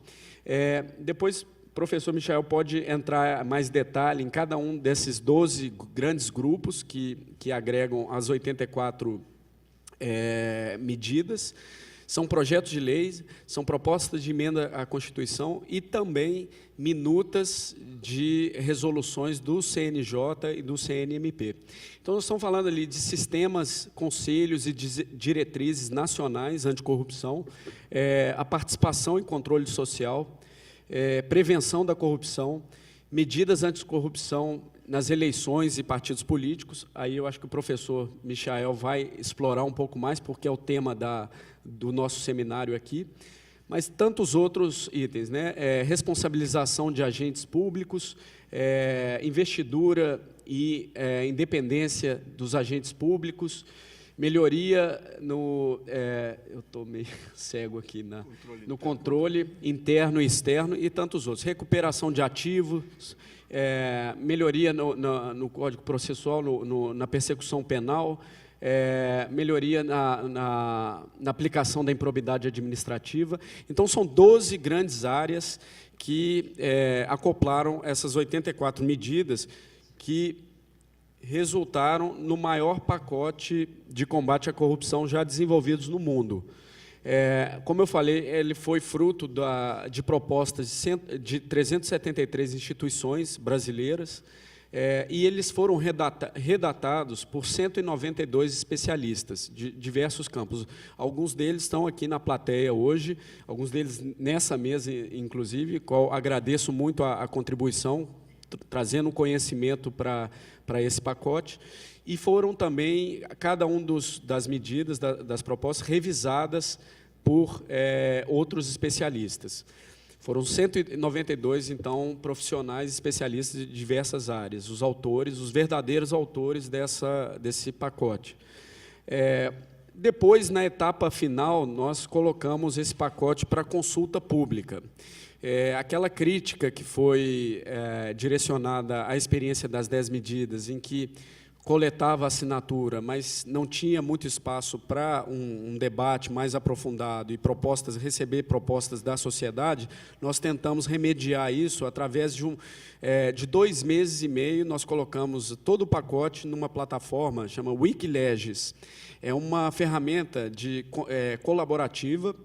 Depois, o professor Michael pode entrar mais detalhe em cada um desses 12 grandes grupos que agregam as 84 medidas. São projetos de leis, são propostas de emenda à Constituição e também minutas de resoluções do CNJ e do CNMP. Então, nós estamos falando ali de sistemas, conselhos e diretrizes nacionais anticorrupção, a participação e controle social, prevenção da corrupção, medidas anticorrupção nas eleições e partidos políticos. Aí eu acho que o professor Michael vai explorar um pouco mais, porque é o tema do nosso seminário aqui, mas tantos outros itens, né? Responsabilização de agentes públicos, investidura e independência dos agentes públicos, melhoria no... eu estou meio cego aqui no controle interno e externo e tantos outros. Recuperação de ativos, melhoria no Código Processual, na persecução penal, melhoria na aplicação da improbidade administrativa. Então, são 12 grandes áreas que acoplaram essas 84 medidas que resultaram no maior pacote de combate à corrupção já desenvolvidos no mundo. Como eu falei, ele foi fruto de propostas de 373 instituições brasileiras, e eles foram redatados por 192 especialistas de diversos campos. Alguns deles estão aqui na plateia hoje, alguns deles nessa mesa, inclusive, qual agradeço muito a contribuição, trazendo conhecimento para esse pacote, e foram também, cada um das medidas, das propostas, revisadas por outros especialistas. Foram 192, então, profissionais especialistas de diversas áreas, os autores, os verdadeiros autores desse pacote. Depois, na etapa final, nós colocamos esse pacote para consulta pública. Aquela crítica que foi direcionada à experiência das 10 medidas, em que coletava assinatura, mas não tinha muito espaço para um debate mais aprofundado e receber propostas da sociedade, nós tentamos remediar isso através de 2 meses e meio, nós colocamos todo o pacote numa plataforma, chama Wikileges. É uma ferramenta colaborativa,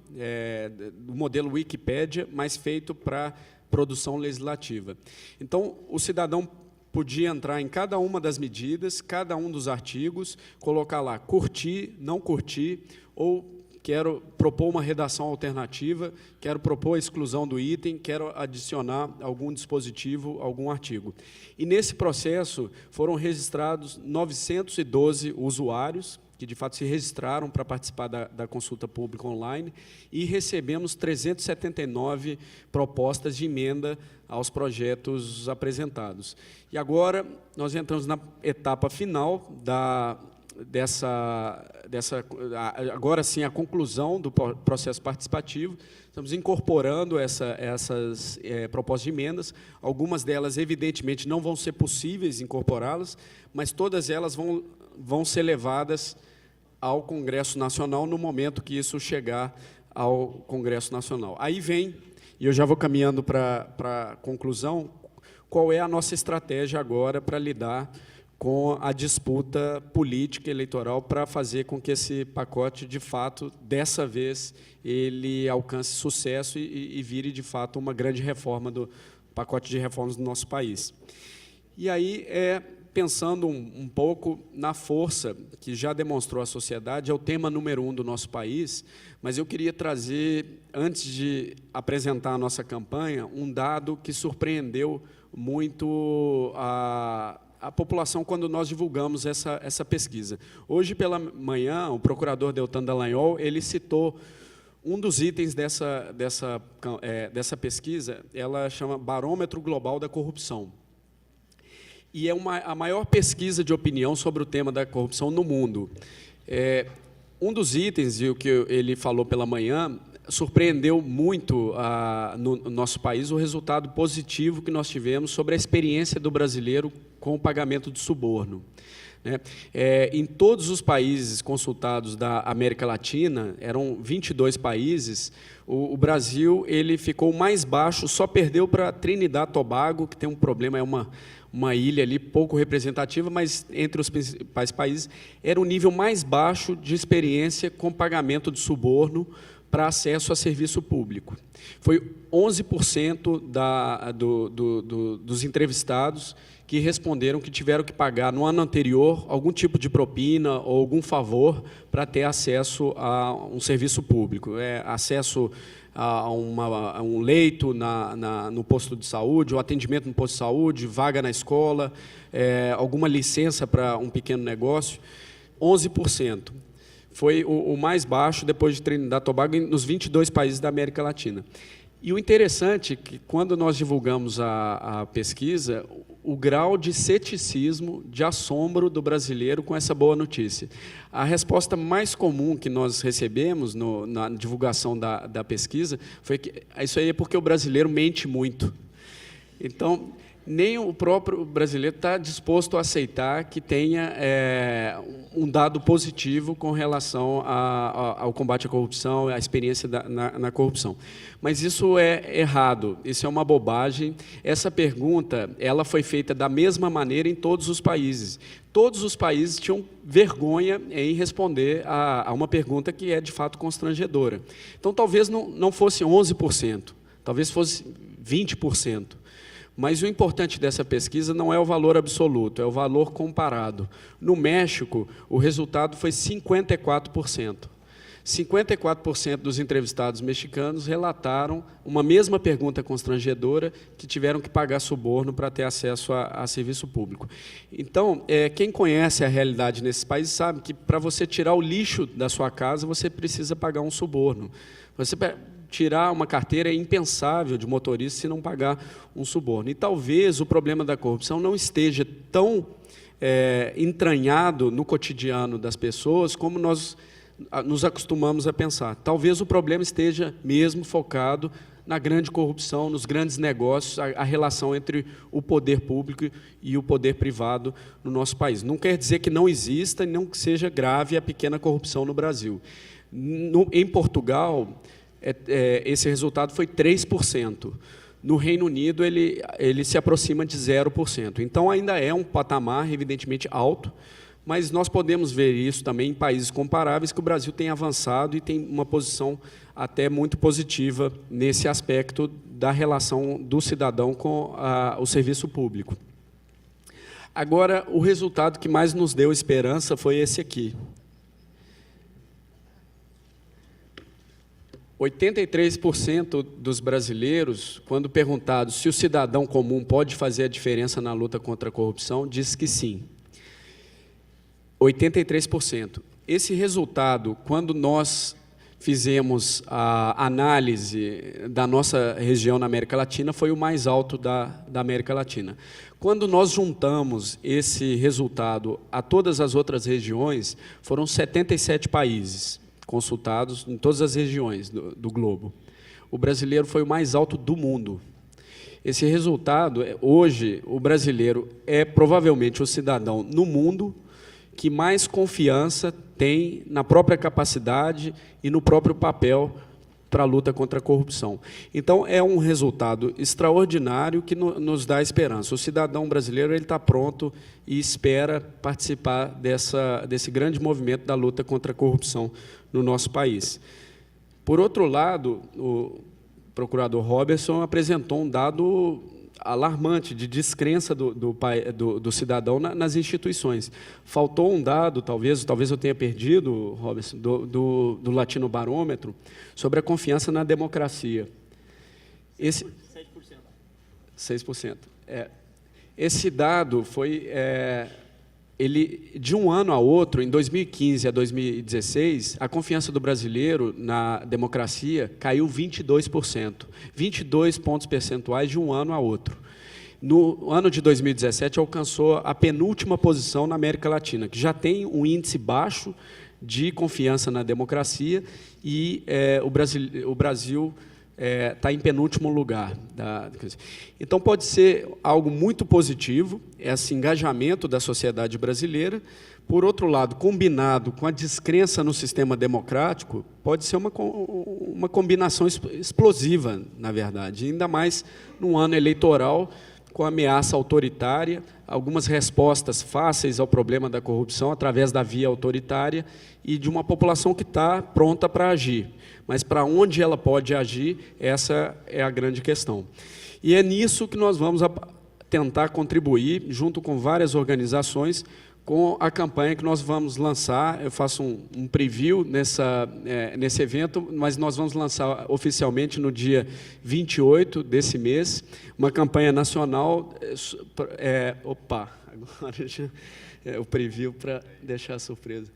do modelo Wikipédia, mas feito para produção legislativa. Então, o cidadão podia entrar em cada uma das medidas, cada um dos artigos, colocar lá curtir, não curtir, ou quero propor uma redação alternativa, quero propor a exclusão do item, quero adicionar algum dispositivo, algum artigo. E, nesse processo, foram registrados 912 usuários, que, de fato, se registraram para participar da consulta pública online, e recebemos 379 propostas de emenda aos projetos apresentados. E agora, nós entramos na etapa final agora sim, a conclusão do processo participativo. Estamos incorporando essas propostas de emendas. Algumas delas, evidentemente, não vão ser possíveis incorporá-las, mas todas elas vão ser levadas ao Congresso Nacional no momento que isso chegar ao Congresso Nacional. Aí vem, e eu já vou caminhando para a conclusão, qual é a nossa estratégia agora para lidar com a disputa política eleitoral, para fazer com que esse pacote, de fato, dessa vez, ele alcance sucesso e vire, de fato, uma grande reforma do pacote de reformas do nosso país. E aí, pensando um pouco na força que já demonstrou a sociedade, é o tema número 1 do nosso país, mas eu queria trazer, antes de apresentar a nossa campanha, um dado que surpreendeu muito a população quando nós divulgamos essa pesquisa. Hoje, pela manhã, o procurador Deltan Dallagnol, ele citou um dos itens dessa pesquisa, ela chama Barômetro Global da Corrupção. E é a maior pesquisa de opinião sobre o tema da corrupção no mundo. Um dos itens, e o que ele falou pela manhã, surpreendeu muito no nosso país o resultado positivo que nós tivemos sobre a experiência do brasileiro com o pagamento de suborno. Em todos os países consultados da América Latina, eram 22 países, o Brasil ele ficou mais baixo, só perdeu para Trinidad e Tobago, que tem um problema, é uma ilha ali pouco representativa, mas entre os principais países, era o nível mais baixo de experiência com pagamento de suborno para acesso a serviço público. Foi 11% dos entrevistados que responderam que tiveram que pagar, no ano anterior, algum tipo de propina ou algum favor para ter acesso a um serviço público. Acesso a um leito no posto de saúde, ou atendimento no posto de saúde, vaga na escola, alguma licença para um pequeno negócio. 11%. Foi o mais baixo, depois de Trinidad e Tobago, nos 22 países da América Latina. E o interessante é que, quando nós divulgamos a pesquisa, o grau de ceticismo, de assombro do brasileiro com essa boa notícia. A resposta mais comum que nós recebemos na divulgação da pesquisa foi que isso aí é porque o brasileiro mente muito. Então, nem o próprio brasileiro está disposto a aceitar que tenha um dado positivo com relação ao combate à corrupção, à experiência na corrupção. Mas isso é errado, isso é uma bobagem. Essa pergunta ela foi feita da mesma maneira em todos os países. Todos os países tinham vergonha em responder a uma pergunta que é, de fato, constrangedora. Então, talvez não fosse 11%, talvez fosse 20%. Mas o importante dessa pesquisa não é o valor absoluto, é o valor comparado. No México, o resultado foi 54%. 54% dos entrevistados mexicanos relataram uma mesma pergunta constrangedora, que tiveram que pagar suborno para ter acesso a serviço público. Então, quem conhece a realidade nesses países sabe que, para você tirar o lixo da sua casa, você precisa pagar um suborno. Você tirar uma carteira é impensável de motorista se não pagar um suborno. E talvez o problema da corrupção não esteja tão entranhado no cotidiano das pessoas como nós nos acostumamos a pensar. Talvez o problema esteja mesmo focado na grande corrupção, nos grandes negócios, a relação entre o poder público e o poder privado no nosso país. Não quer dizer que não exista e não que seja grave a pequena corrupção no Brasil. Em Portugal, esse resultado foi 3%. No Reino Unido, ele se aproxima de 0%. Então, ainda é um patamar, evidentemente, alto, mas nós podemos ver isso também em países comparáveis, que o Brasil tem avançado e tem uma posição até muito positiva nesse aspecto da relação do cidadão com o serviço público. Agora, o resultado que mais nos deu esperança foi esse aqui. 83% dos brasileiros, quando perguntados se o cidadão comum pode fazer a diferença na luta contra a corrupção, diz que sim. 83%. Esse resultado, quando nós fizemos a análise da nossa região na América Latina, foi o mais alto da América Latina. Quando nós juntamos esse resultado a todas as outras regiões, foram 77 países consultados em todas as regiões do globo. O brasileiro foi o mais alto do mundo. Esse resultado, hoje, o brasileiro é provavelmente o cidadão no mundo que mais confiança tem na própria capacidade e no próprio papel para a luta contra a corrupção. Então, é um resultado extraordinário que nos dá esperança. O cidadão brasileiro está pronto e espera participar desse grande movimento da luta contra a corrupção no nosso país. Por outro lado, o procurador Robertson apresentou um dado alarmante de descrença do cidadão nas instituições. Faltou um dado, talvez eu tenha perdido, Robertson, do Latino Barômetro, sobre a confiança na democracia. 6%. Esse dado foi... de um ano a outro, em 2015 a 2016, a confiança do brasileiro na democracia caiu 22%. 22 pontos percentuais de um ano a outro. No ano de 2017, alcançou a penúltima posição na América Latina, que já tem um índice baixo de confiança na democracia, e o Brasil está em penúltimo lugar. Então, pode ser algo muito positivo, esse engajamento da sociedade brasileira. Por outro lado, combinado com a descrença no sistema democrático, pode ser uma combinação explosiva, na verdade, ainda mais num ano eleitoral, com ameaça autoritária, algumas respostas fáceis ao problema da corrupção através da via autoritária e de uma população que está pronta para agir. Mas para onde ela pode agir, essa é a grande questão. E é nisso que nós vamos tentar contribuir, junto com várias organizações, com a campanha que nós vamos lançar. Eu faço um preview nesse evento, mas nós vamos lançar oficialmente no dia 28 desse mês, uma campanha nacional. Agora já o preview para deixar a surpresa.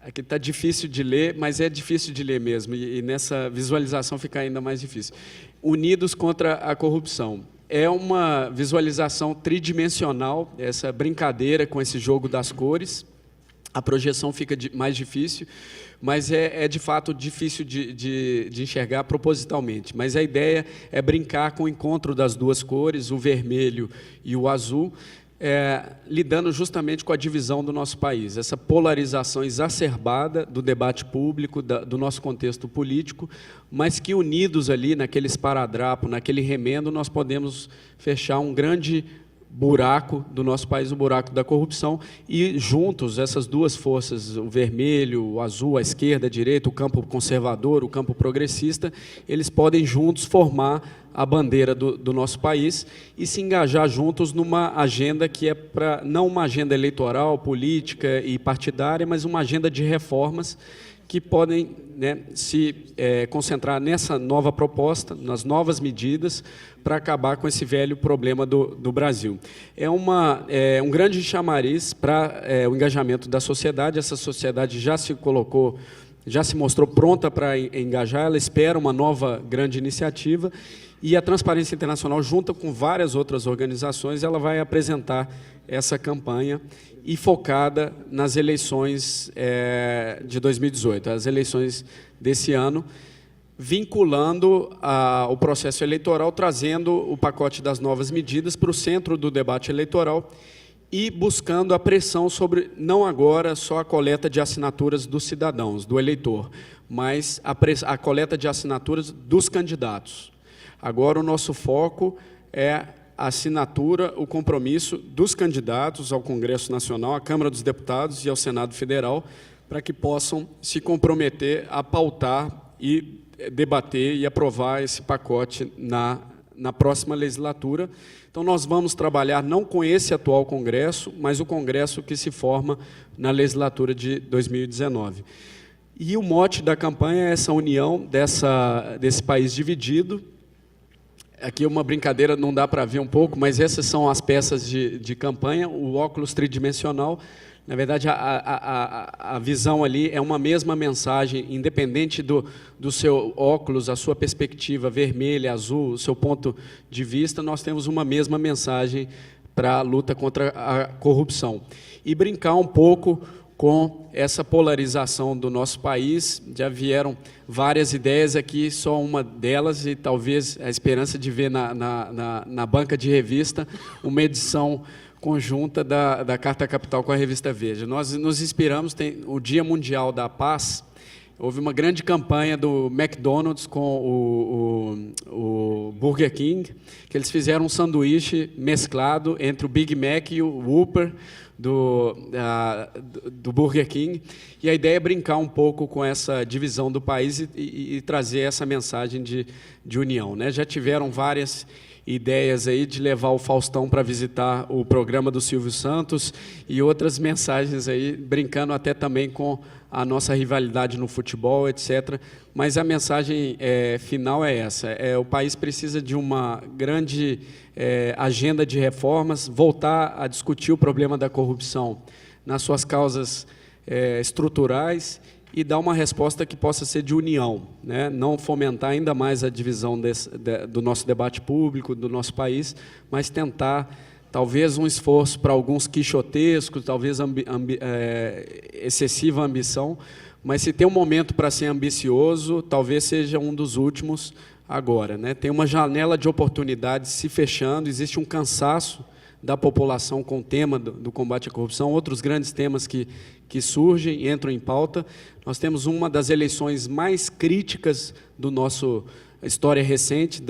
Aqui está difícil de ler, mas é difícil de ler mesmo, e nessa visualização fica ainda mais difícil. Unidos contra a corrupção. É uma visualização tridimensional, essa brincadeira com esse jogo das cores. A projeção fica mais difícil, mas é de fato difícil de enxergar propositalmente. Mas a ideia é brincar com o encontro das duas cores, o vermelho e o azul, lidando justamente com a divisão do nosso país, essa polarização exacerbada do debate público, do nosso contexto político, mas que unidos ali naquele esparadrapo, naquele remendo, nós podemos fechar um grande buraco do nosso país, o buraco da corrupção, e juntos, essas duas forças, o vermelho, o azul, a esquerda, a direita, o campo conservador, o campo progressista, eles podem juntos formar a bandeira do nosso país e se engajar juntos numa agenda que é não uma agenda eleitoral, política e partidária, mas uma agenda de reformas que podem, né, se concentrar nessa nova proposta, nas novas medidas, para acabar com esse velho problema do Brasil. É um grande chamariz para o engajamento da sociedade. Essa sociedade já se mostrou pronta para engajar, ela espera uma nova grande iniciativa, e a Transparência Internacional, junto com várias outras organizações, ela vai apresentar essa campanha e focada nas eleições de 2018, as eleições desse ano, vinculando o processo eleitoral, trazendo o pacote das novas medidas para o centro do debate eleitoral e buscando a pressão sobre, não agora só a coleta de assinaturas dos cidadãos, do eleitor, mas a coleta de assinaturas dos candidatos. Agora o nosso foco é a assinatura, o compromisso dos candidatos ao Congresso Nacional, à Câmara dos Deputados e ao Senado Federal, para que possam se comprometer a pautar e debater e aprovar esse pacote na próxima legislatura. Então, nós vamos trabalhar não com esse atual Congresso, mas o Congresso que se forma na legislatura de 2019. E o mote da campanha é essa união desse país dividido. Aqui uma brincadeira, não dá para ver um pouco, mas essas são as peças de campanha, o óculos tridimensional. Na verdade, a visão ali é uma mesma mensagem, independente do seu óculos, a sua perspectiva vermelha, azul, o seu ponto de vista, nós temos uma mesma mensagem para a luta contra a corrupção. E brincar um pouco com essa polarização do nosso país. Já vieram várias ideias aqui, só uma delas, e talvez a esperança de ver na banca de revista uma edição conjunta da Carta Capital com a revista Veja. Nós nos inspiramos, tem o Dia Mundial da Paz, houve uma grande campanha do McDonald's com o Burger King, que eles fizeram um sanduíche mesclado entre o Big Mac e o Whopper do Burger King, e a ideia é brincar um pouco com essa divisão do país e trazer essa mensagem de união, né? Já tiveram várias ideias aí de levar o Faustão para visitar o programa do Silvio Santos e outras mensagens aí, brincando até também com a nossa rivalidade no futebol, etc. Mas a mensagem final é essa: o país precisa de uma grande agenda de reformas, voltar a discutir o problema da corrupção nas suas causas estruturais e dar uma resposta que possa ser de união, né? Não fomentar ainda mais a divisão do nosso debate público, do nosso país, mas tentar, talvez, um esforço para alguns quixotescos, talvez excessiva ambição, mas se tem um momento para ser ambicioso, talvez seja um dos últimos agora, né? Tem uma janela de oportunidades se fechando, existe um cansaço da população com o tema do combate à corrupção, outros grandes temas que entram em pauta. Nós temos uma das eleições mais críticas do nosso história recente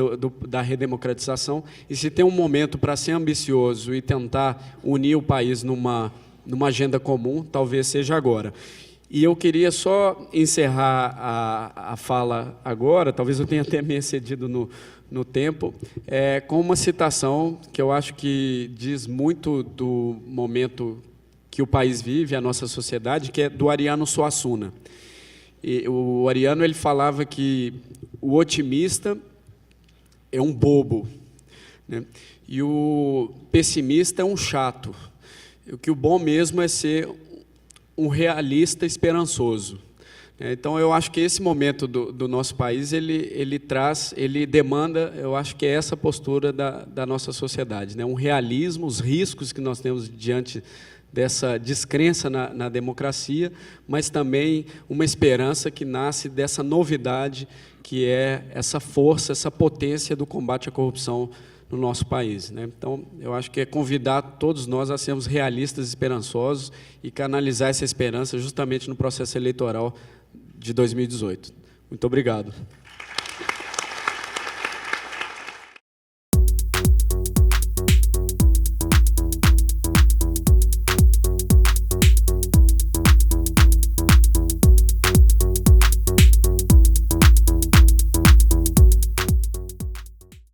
da redemocratização, e se tem um momento para ser ambicioso e tentar unir o país numa agenda comum, talvez seja agora. E eu queria só encerrar a fala agora, talvez eu tenha até me excedido no tempo, com uma citação que eu acho que diz muito do momento que o país vive, a nossa sociedade, que é do Ariano Suassuna. E o Ariano ele falava que o otimista é um bobo, né? E o pessimista é um chato. O que o bom mesmo é ser um realista esperançoso. Então, eu acho que esse momento do nosso país, ele demanda, eu acho que é essa postura da nossa sociedade, né? Um realismo, os riscos que nós temos diante dessa descrença na democracia, mas também uma esperança que nasce dessa novidade, que é essa força, essa potência do combate à corrupção no nosso país, né? Então, eu acho que é convidar todos nós a sermos realistas, esperançosos e canalizar essa esperança justamente no processo eleitoral de 2018. Muito obrigado.